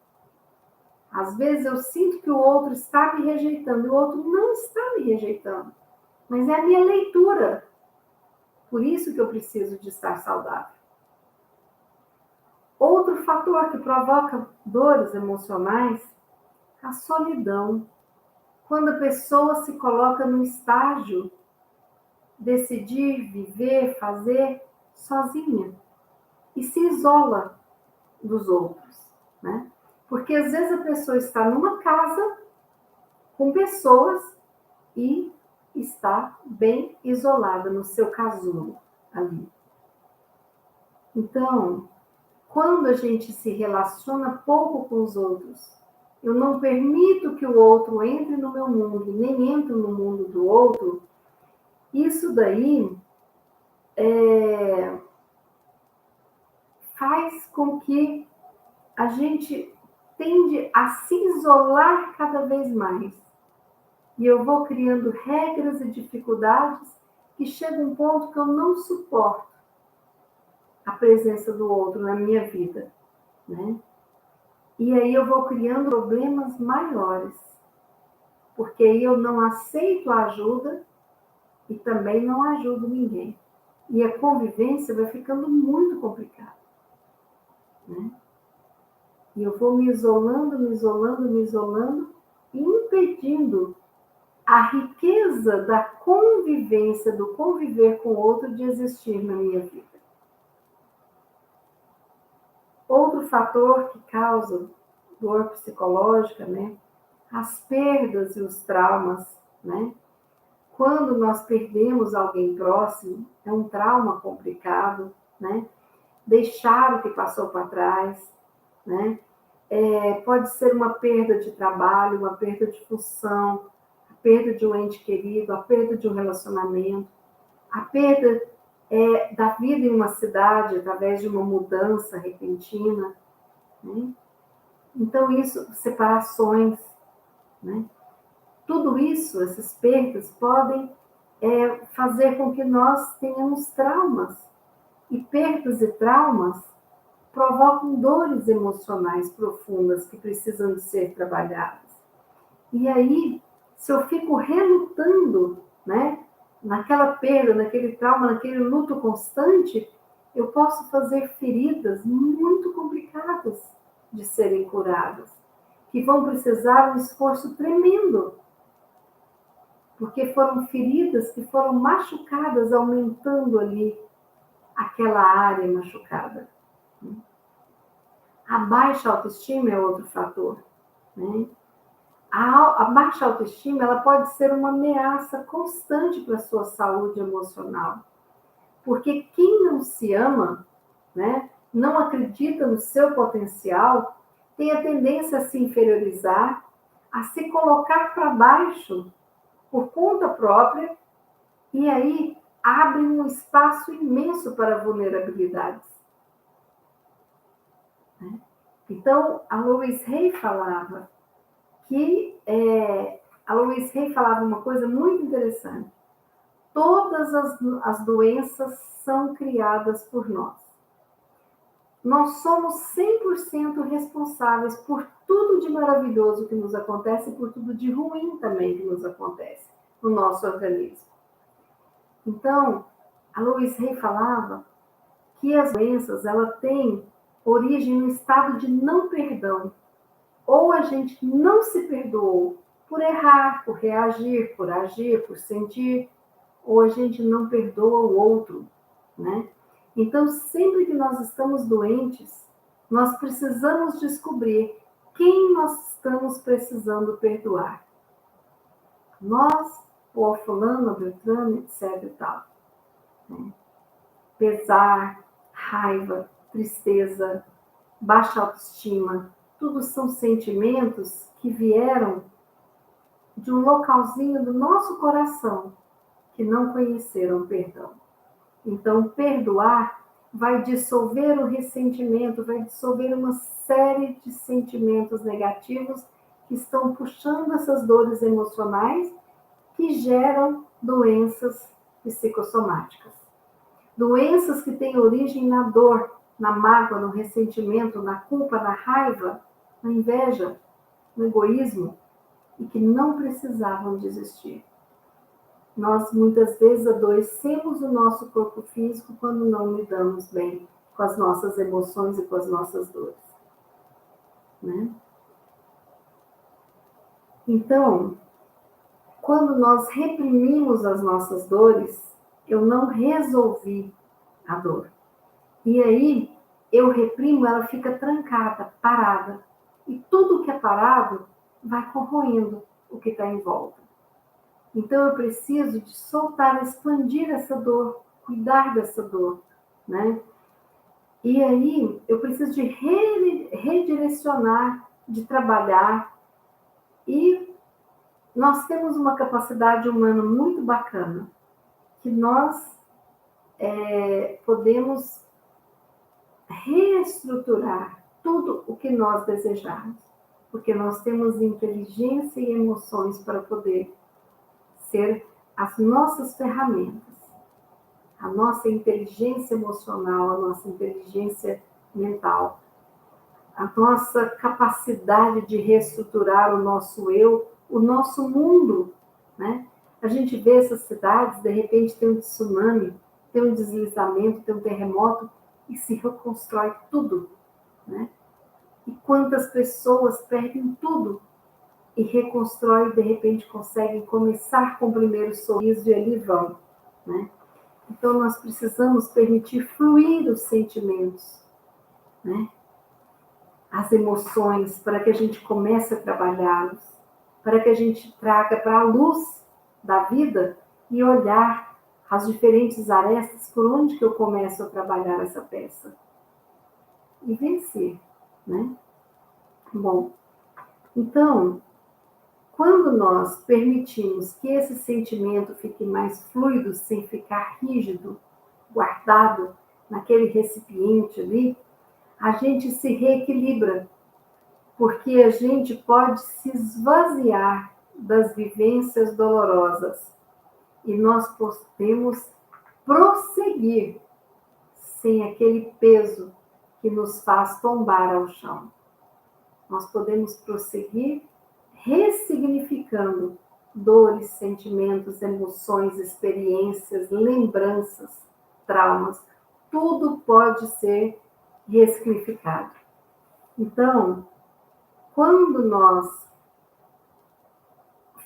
A: Às vezes eu sinto que o outro está me rejeitando, e o outro não está me rejeitando, mas é a minha leitura. Por isso que eu preciso de estar saudável. Outro fator que provoca dores emocionais, a solidão. Quando a pessoa se coloca no estágio decidir, viver, fazer sozinha e se isola dos outros, né? Porque às vezes a pessoa está numa casa com pessoas e está bem isolada no seu casulo ali. Então, quando a gente se relaciona pouco com os outros, eu não permito que o outro entre no meu mundo, nem entro no mundo do outro, isso daí faz com que a gente tende a se isolar cada vez mais. E eu vou criando regras e dificuldades que chega um ponto que eu não suporto a presença do outro na minha vida, né? E aí eu vou criando problemas maiores, porque aí eu não aceito a ajuda e também não ajudo ninguém. E a convivência vai ficando muito complicada, né? E eu vou me isolando, me isolando, me isolando e impedindo a riqueza da convivência, do conviver com o outro de existir na minha vida. Outro fator que causa dor psicológica, né? As perdas e os traumas, né? Quando nós perdemos alguém próximo, é um trauma complicado, né? Deixar o que passou para trás, né? Pode ser uma perda de trabalho, uma perda de função, a perda de um ente querido, a perda de um relacionamento, a perda da vida em uma cidade através de uma mudança repentina, né? Então, isso, separações, né? Tudo isso, essas perdas, podem fazer com que nós tenhamos traumas. E perdas e traumas provocam dores emocionais profundas que precisam de ser trabalhadas. E aí, se eu fico relutando, né, naquela perda, naquele trauma, naquele luto constante, eu posso fazer feridas muito complicadas de serem curadas, que vão precisar de um esforço tremendo, porque foram feridas que foram machucadas, aumentando ali aquela área machucada. A baixa autoestima é outro fator, né? A baixa autoestima, ela pode ser uma ameaça constante para a sua saúde emocional. Porque quem não se ama, né, não acredita no seu potencial, tem a tendência a se inferiorizar, a se colocar para baixo por conta própria, e aí abre um espaço imenso para vulnerabilidades. Né? Então, a Louise Hay falava que a Louise Hay falava uma coisa muito interessante. Todas as doenças são criadas por nós. Nós somos 100% responsáveis por tudo de maravilhoso que nos acontece e por tudo de ruim também que nos acontece no nosso organismo. Então, a Louise Hay falava que as doenças elas têm origem no estado de não perdão. Ou a gente não se perdoou por errar, por reagir, por agir, por sentir, ou a gente não perdoa o outro, né? Então, sempre que nós estamos doentes, nós precisamos descobrir quem nós estamos precisando perdoar. Nós, ou a fulano, a Beltrano, etc e tal. Né? Pesar, raiva, tristeza, baixa autoestima, tudo são sentimentos que vieram de um localzinho do nosso coração que não conheceram perdão. Então, perdoar vai dissolver o ressentimento, vai dissolver uma série de sentimentos negativos que estão puxando essas dores emocionais que geram doenças psicossomáticas. Doenças que têm origem na dor, na mágoa, no ressentimento, na culpa, na raiva, na inveja, no egoísmo, e que não precisavam de existir. Nós, muitas vezes, adoecemos o nosso corpo físico quando não lidamos bem com as nossas emoções e com as nossas dores, né? Então, quando nós reprimimos as nossas dores, eu não resolvi a dor. E aí, eu reprimo, ela fica trancada, parada. E tudo que é parado vai corroendo o que está em volta. Então, eu preciso de soltar, expandir essa dor, cuidar dessa dor, né? E aí, eu preciso de redirecionar, de trabalhar. E nós temos uma capacidade humana muito bacana, que nós podemos reestruturar tudo o que nós desejarmos, porque nós temos inteligência e emoções para poder ser as nossas ferramentas. A nossa inteligência emocional, a nossa inteligência mental, a nossa capacidade de reestruturar o nosso eu, o nosso mundo, né? A gente vê essas cidades, de repente tem um tsunami, tem um deslizamento, tem um terremoto, e se reconstrói tudo, né? E quantas pessoas perdem tudo e reconstrói, de repente conseguem começar com o primeiro sorriso e ali vão, né? Então nós precisamos permitir fluir os sentimentos, né? As emoções, para que a gente comece a trabalhá-los, para que a gente traga para a luz da vida e olhar as diferentes arestas por onde que eu começo a trabalhar essa peça. E vencer, né? Bom, então, quando nós permitimos que esse sentimento fique mais fluido, sem ficar rígido, guardado naquele recipiente ali, a gente se reequilibra, porque a gente pode se esvaziar das vivências dolorosas e nós podemos prosseguir sem aquele peso que nos faz tombar ao chão. Nós podemos prosseguir ressignificando dores, sentimentos, emoções, experiências, lembranças, traumas. Tudo pode ser ressignificado. Então, quando nós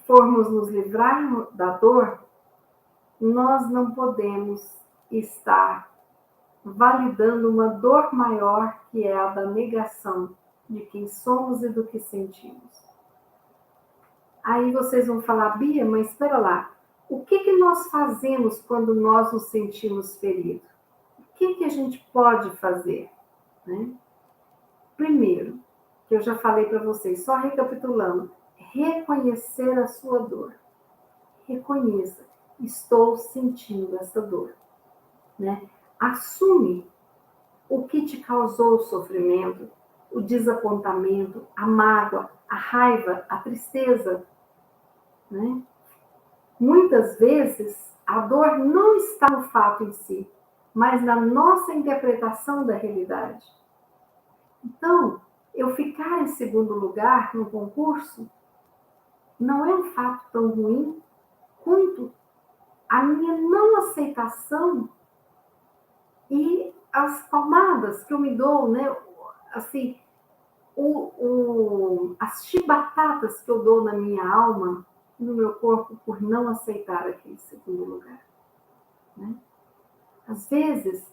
A: formos nos livrar da dor, nós não podemos estar validando uma dor maior, que é a da negação de quem somos e do que sentimos. Aí vocês vão falar, Bia, mas espera lá, o que nós fazemos quando nós nos sentimos feridos? O que a gente pode fazer, né? Primeiro, que eu já falei para vocês, só recapitulando, reconhecer a sua dor. Reconheça, estou sentindo essa dor, né? Assume o que te causou o sofrimento, o desapontamento, a mágoa, a raiva, a tristeza, né? Muitas vezes, a dor não está no fato em si, mas na nossa interpretação da realidade. Então, eu ficar em segundo lugar no concurso não é um fato tão ruim quanto a minha não aceitação e as palmadas que eu me dou, né? Assim, as chibatadas que eu dou na minha alma, no meu corpo, por não aceitar aquele segundo lugar, né? Às vezes,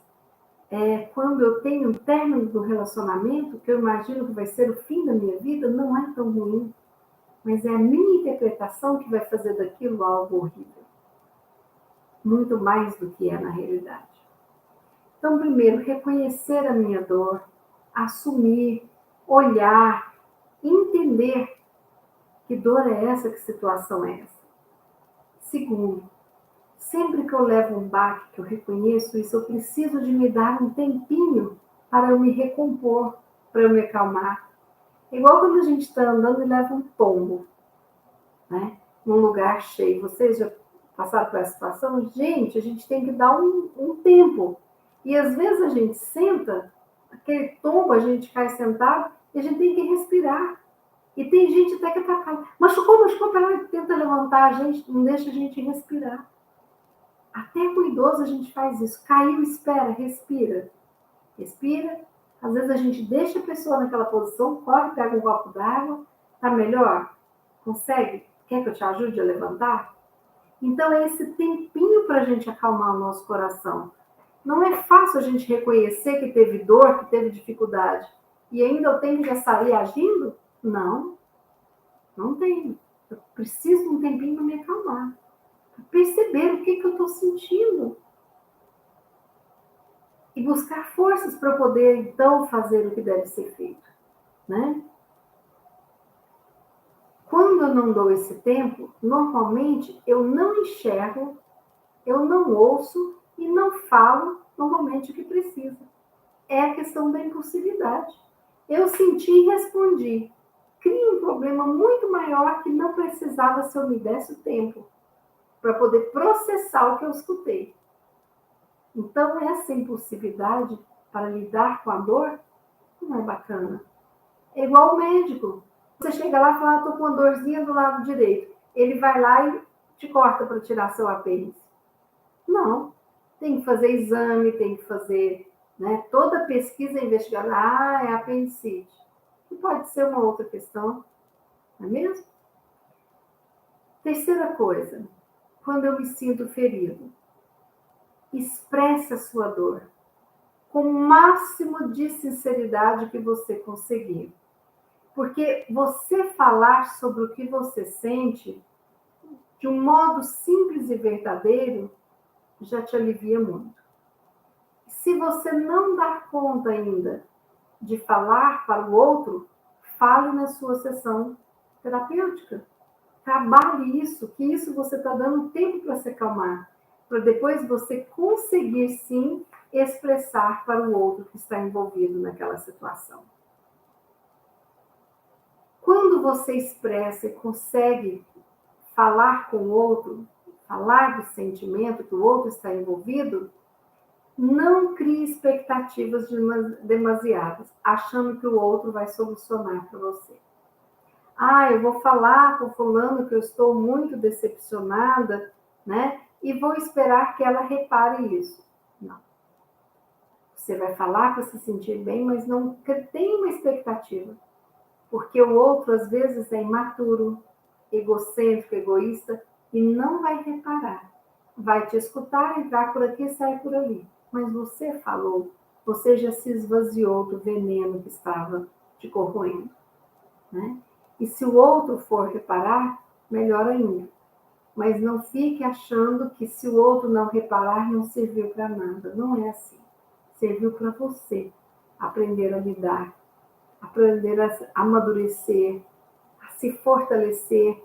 A: quando eu tenho um término do relacionamento, que eu imagino que vai ser o fim da minha vida, não é tão ruim, mas é a minha interpretação que vai fazer daquilo algo horrível, muito mais do que é na realidade. Então, primeiro, reconhecer a minha dor, assumir, olhar, entender que dor é essa, que situação é essa. Segundo, sempre que eu levo um baque, que eu reconheço isso, eu preciso de me dar um tempinho para eu me recompor, para eu me acalmar. Igual quando a gente está andando e leva um tombo, né? Num lugar cheio. Vocês já passaram por essa situação, gente, a gente tem que dar um tempo. E às vezes a gente senta, aquele tombo, a gente cai sentado, e a gente tem que respirar. E tem gente até que atrapalha. Machucou, peraí, tenta levantar a gente, não deixa a gente respirar. Até com o idoso a gente faz isso. Caiu, espera, respira. Respira. Às vezes a gente deixa a pessoa naquela posição, corre, pega um copo d'água. Tá melhor? Consegue? Quer que eu te ajude a levantar? Então é esse tempinho para a gente acalmar o nosso coração. Não é fácil a gente reconhecer que teve dor, que teve dificuldade. E ainda eu tenho que já sair agindo? Não, não tenho. Eu preciso de um tempinho para me acalmar. Para perceber o que eu estou sentindo. E buscar forças para poder, então, fazer o que deve ser feito. Né? Quando eu não dou esse tempo, normalmente eu não enxergo, eu não ouço e não falo normalmente o que precisa. É a questão da impulsividade. Eu senti e respondi. Cria um problema muito maior que não precisava se eu me desse o tempo para poder processar o que eu escutei. Então, essa impulsividade para lidar com a dor não é bacana. É igual o médico. Você chega lá e fala, estou com uma dorzinha do lado direito. Ele vai lá e te corta para tirar seu apêndice. Não. Tem que fazer exame, tem que fazer, né, toda pesquisa investigada. Ah, é apendicite. E pode ser uma outra questão, não é mesmo? Terceira coisa, quando eu me sinto ferido, expresse a sua dor com o máximo de sinceridade que você conseguir. Porque você falar sobre o que você sente de um modo simples e verdadeiro já te alivia muito. Se você não dá conta ainda de falar para o outro, fale na sua sessão terapêutica. Trabalhe isso, que isso você está dando tempo para se acalmar, para depois você conseguir, sim, expressar para o outro que está envolvido naquela situação. Quando você expressa e consegue falar com o outro, falar do sentimento que o outro está envolvido, não crie expectativas demasiadas, achando que o outro vai solucionar para você. Ah, eu vou falar com fulano que eu estou muito decepcionada, né? E vou esperar que ela repare isso. Não. Você vai falar para se sentir bem, mas não tem uma expectativa. Porque o outro, às vezes, é imaturo, egocêntrico, egoísta, e não vai reparar. Vai te escutar, entrar por aqui e sair por ali. Mas você falou, você já se esvaziou do veneno que estava te corroendo, né? E se o outro for reparar, melhor ainda. Mas não fique achando que se o outro não reparar, não serviu para nada. Não é assim. Serviu para você aprender a lidar, aprender a amadurecer, a se fortalecer.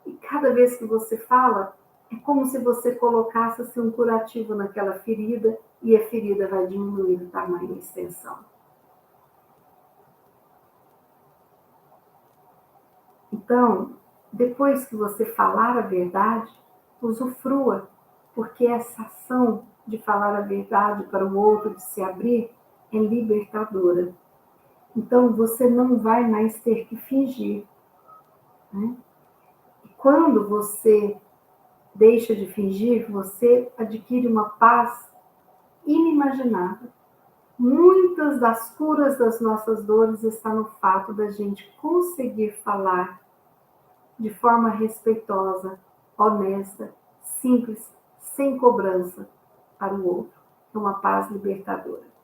A: E cada vez que você fala, é como se você colocasse assim, um curativo naquela ferida e a ferida vai diminuir o tamanho e a extensão. Então, depois que você falar a verdade, usufrua, porque essa ação de falar a verdade para o outro, de se abrir, é libertadora. Então, você não vai mais ter que fingir, né? E quando você deixa de fingir, você adquire uma paz inimaginável. Muitas das curas das nossas dores estão no fato da gente conseguir falar de forma respeitosa, honesta, simples, sem cobrança para o outro. É uma paz libertadora.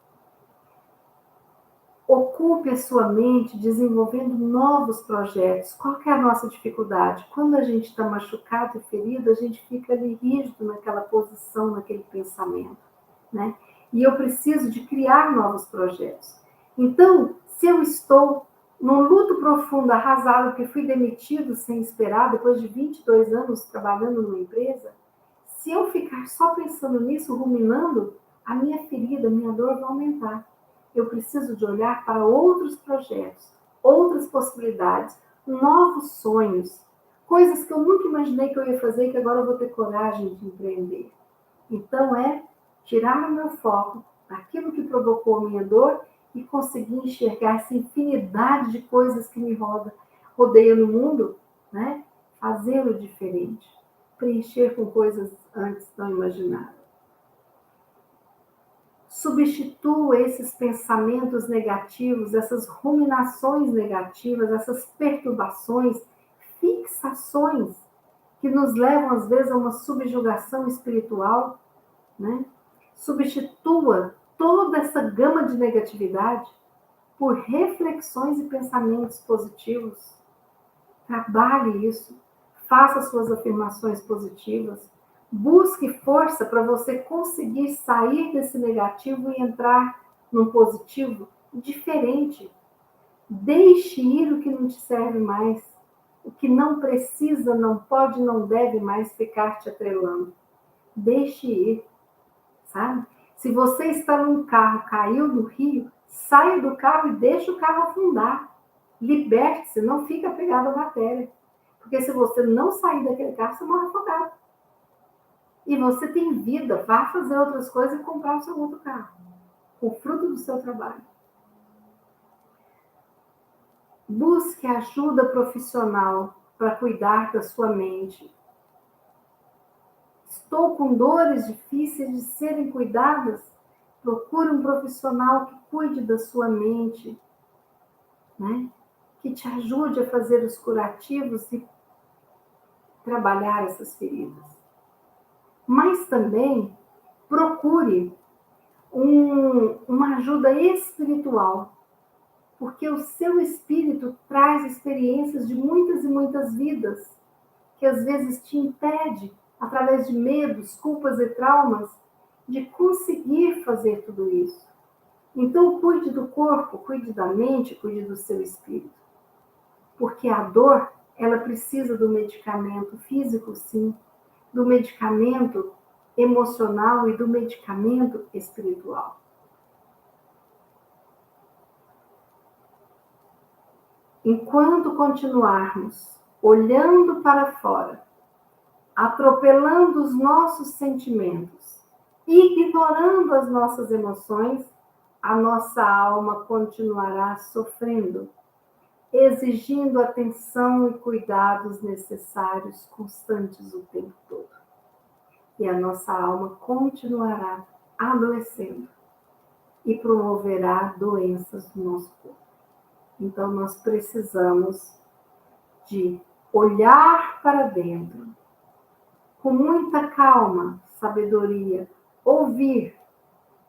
A: Ocupe a sua mente desenvolvendo novos projetos. Qual que é a nossa dificuldade? Quando a gente está machucado e ferido, a gente fica ali rígido naquela posição, naquele pensamento, né? E eu preciso de criar novos projetos. Então, se eu estou num luto profundo, arrasado, porque fui demitido sem esperar, depois de 22 anos trabalhando numa empresa, se eu ficar só pensando nisso, ruminando, a minha ferida, a minha dor vai aumentar. Eu preciso de olhar para outros projetos, outras possibilidades, novos sonhos, Coisas que eu nunca imaginei que eu ia fazer e que agora eu vou ter coragem de empreender. Então, tirar o meu foco daquilo que provocou a minha dor e conseguir enxergar essa infinidade de coisas que me rodeia no mundo, né? Fazê-lo diferente, preencher com coisas antes não imaginadas. Substitua esses pensamentos negativos, essas ruminações negativas, essas perturbações, fixações que nos levam às vezes a uma subjugação espiritual, né? Substitua toda essa gama de negatividade por reflexões e pensamentos positivos. Trabalhe isso, faça suas afirmações positivas, busque força para você conseguir sair desse negativo e entrar num positivo diferente. Deixe ir o que não te serve mais, o que não precisa, não pode, não deve mais ficar te atrelando. Deixe ir, sabe? Se você está num carro, caiu no rio, saia do carro e deixe o carro afundar. Liberte-se, não fica pegado à matéria. Porque se você não sair daquele carro, você morre afogado. E você tem vida, vá fazer outras coisas e comprar o seu outro carro. O fruto do seu trabalho. Busque ajuda profissional para cuidar da sua mente. Estou com dores difíceis de serem cuidadas? Procure um profissional que cuide da sua mente, né? Que te ajude a fazer os curativos e trabalhar essas feridas. Mas também procure uma ajuda espiritual, porque o seu espírito traz experiências de muitas e muitas vidas, que às vezes te impede, através de medos, culpas e traumas, de conseguir fazer tudo isso. Então, cuide do corpo, cuide da mente, cuide do seu espírito. Porque a dor, ela precisa do medicamento físico, sim, do medicamento emocional e do medicamento espiritual. Enquanto continuarmos olhando para fora, atropelando os nossos sentimentos, ignorando as nossas emoções, a nossa alma continuará sofrendo, exigindo atenção e cuidados necessários constantes o tempo todo. E a nossa alma continuará adoecendo e promoverá doenças no nosso corpo. Então, nós precisamos de olhar para dentro, com muita calma, sabedoria, ouvir,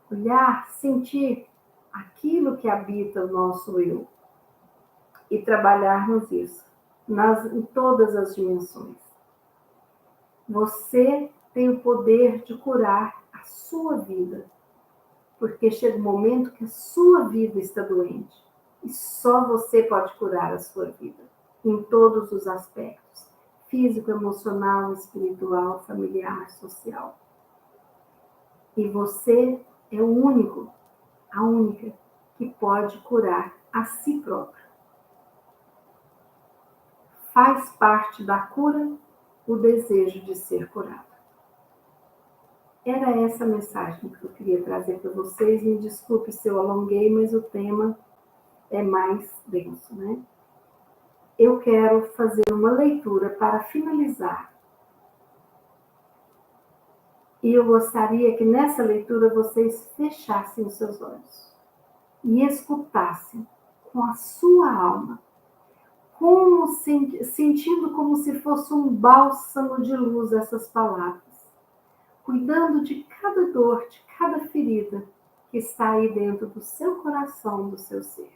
A: olhar, sentir aquilo que habita o nosso eu e trabalharmos isso em todas as dimensões. Você tem o poder de curar a sua vida, porque chega um momento que a sua vida está doente e só você pode curar a sua vida em todos os aspectos: físico, emocional, espiritual, familiar, social. E você é o único, a única que pode curar a si próprio. Faz parte da cura o desejo de ser curado. Era essa a mensagem que eu queria trazer para vocês. Me desculpe se eu alonguei, mas o tema é mais denso, né? Eu quero fazer uma leitura para finalizar. E eu gostaria que nessa leitura vocês fechassem os seus olhos e escutassem com a sua alma, sentindo como se fosse um bálsamo de luz essas palavras, cuidando de cada dor, de cada ferida que está aí dentro do seu coração, do seu ser.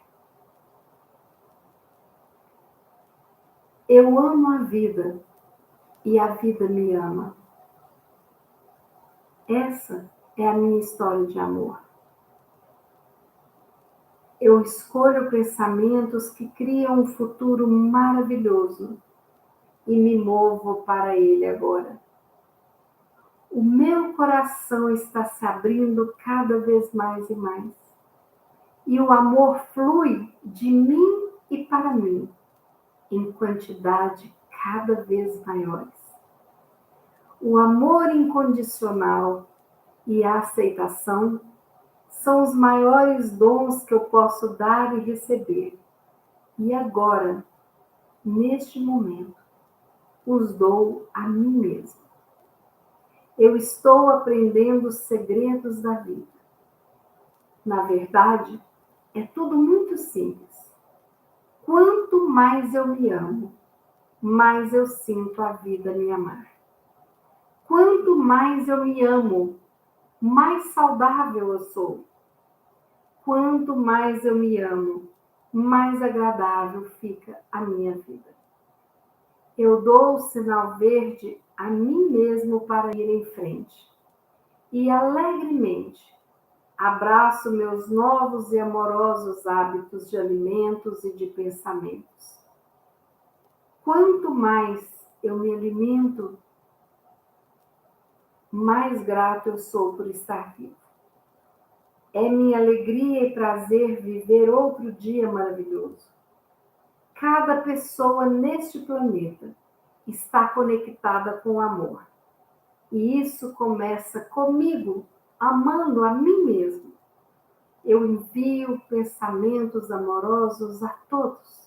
A: Eu amo a vida e a vida me ama. Essa é a minha história de amor. Eu escolho pensamentos que criam um futuro maravilhoso e me movo para ele agora. O meu coração está se abrindo cada vez mais e mais. E o amor flui de mim e para mim, em quantidade cada vez maiores. O amor incondicional e a aceitação são os maiores dons que eu posso dar e receber. E agora, neste momento, os dou a mim mesmo. Eu estou aprendendo os segredos da vida. Na verdade, é tudo muito simples. Quanto mais eu me amo, mais eu sinto a vida me amar. Quanto mais eu me amo, mais saudável eu sou. Quanto mais eu me amo, mais agradável fica a minha vida. Eu dou o sinal verde a mim mesmo para ir em frente. E alegremente abraço meus novos e amorosos hábitos de alimentos e de pensamentos. Quanto mais eu me alimento, mais grato eu sou por estar vivo. É minha alegria e prazer viver outro dia maravilhoso. Cada pessoa neste planeta está conectada com o amor. E isso começa comigo, amando a mim mesmo. Eu envio pensamentos amorosos a todos.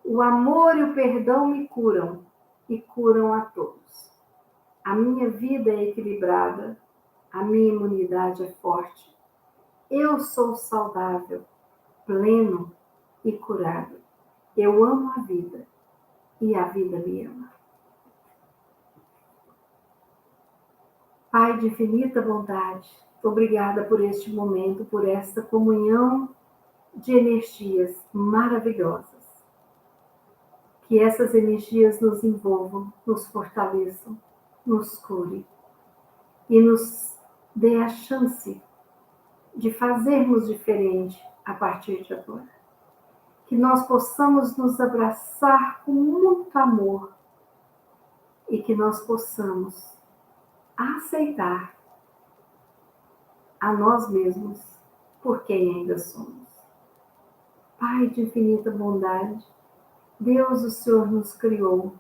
A: O amor e o perdão me curam e curam a todos. A minha vida é equilibrada, a minha imunidade é forte. Eu sou saudável, pleno e curado. Eu amo a vida e a vida me ama. Pai de infinita bondade, obrigada por este momento, por esta comunhão de energias maravilhosas. Que essas energias nos envolvam, nos fortaleçam, nos curem e nos dê a chance de fazermos diferente a partir de agora. Que nós possamos nos abraçar com muito amor e que nós possamos aceitar a nós mesmos por quem ainda somos. Pai de infinita bondade, Deus, o Senhor nos criou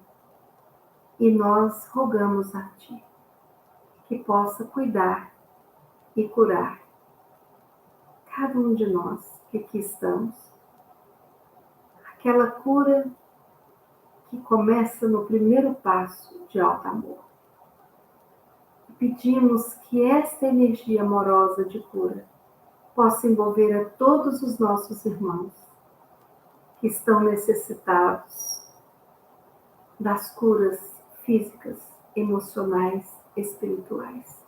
A: e nós rogamos a Ti que possa cuidar e curar cada um de nós que aqui estamos. Aquela cura que começa no primeiro passo de alto amor. Pedimos que esta energia amorosa de cura possa envolver a todos os nossos irmãos que estão necessitados das curas físicas, emocionais, espirituais.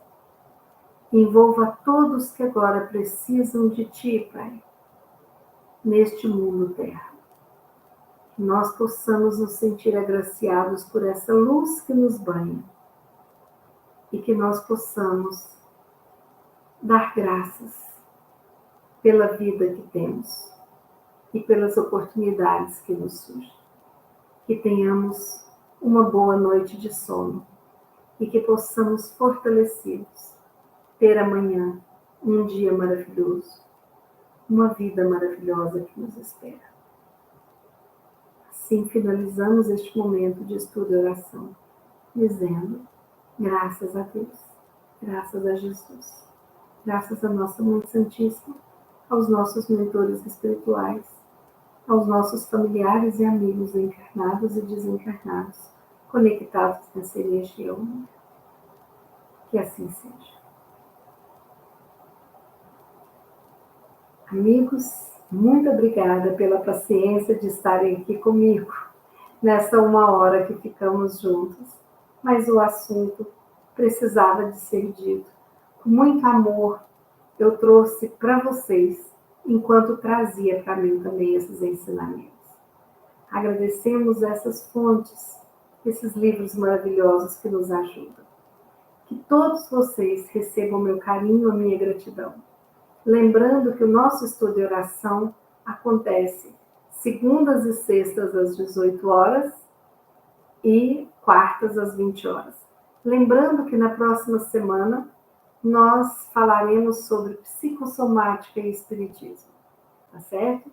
A: Envolva a todos que agora precisam de Ti, Pai, neste mundo terra. Que nós possamos nos sentir agraciados por essa luz que nos banha e que nós possamos dar graças pela vida que temos e pelas oportunidades que nos surgem. Que tenhamos uma boa noite de sono e que possamos, fortalecidos, ter amanhã um dia maravilhoso, uma vida maravilhosa que nos espera. Assim finalizamos este momento de estudo e oração, dizendo: graças a Deus, graças a Jesus, graças a nossa Mãe Santíssima, aos nossos mentores espirituais, aos nossos familiares e amigos encarnados e desencarnados, conectados nessa energia única. Que assim seja. Amigos, muito obrigada pela paciência de estarem aqui comigo nessa 1 hora que ficamos juntos, mas o assunto precisava de ser dito. Com muito amor, eu trouxe para vocês, enquanto trazia para mim também esses ensinamentos. Agradecemos essas fontes, esses livros maravilhosos que nos ajudam. Que todos vocês recebam meu carinho, a minha gratidão. Lembrando que o nosso estudo de oração acontece segundas e sextas às 18 horas e quartas às 20 horas. Lembrando que na próxima semana nós falaremos sobre psicossomática e espiritismo, tá certo?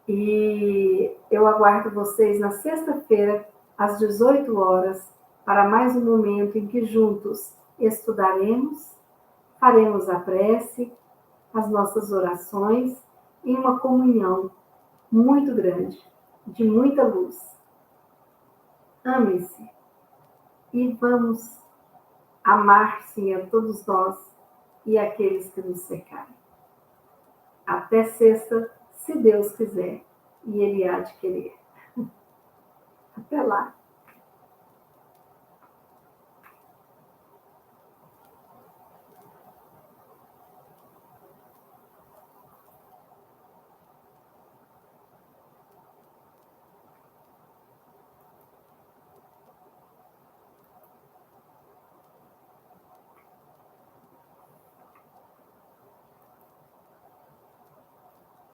A: E eu aguardo vocês na sexta-feira às 18 horas, para mais um momento em que juntos estudaremos, faremos a prece, as nossas orações em uma comunhão muito grande, de muita luz. Ame-se e vamos amar sim a todos nós e aqueles que nos cercarem. Até sexta, se Deus quiser, e Ele há de querer. Até lá.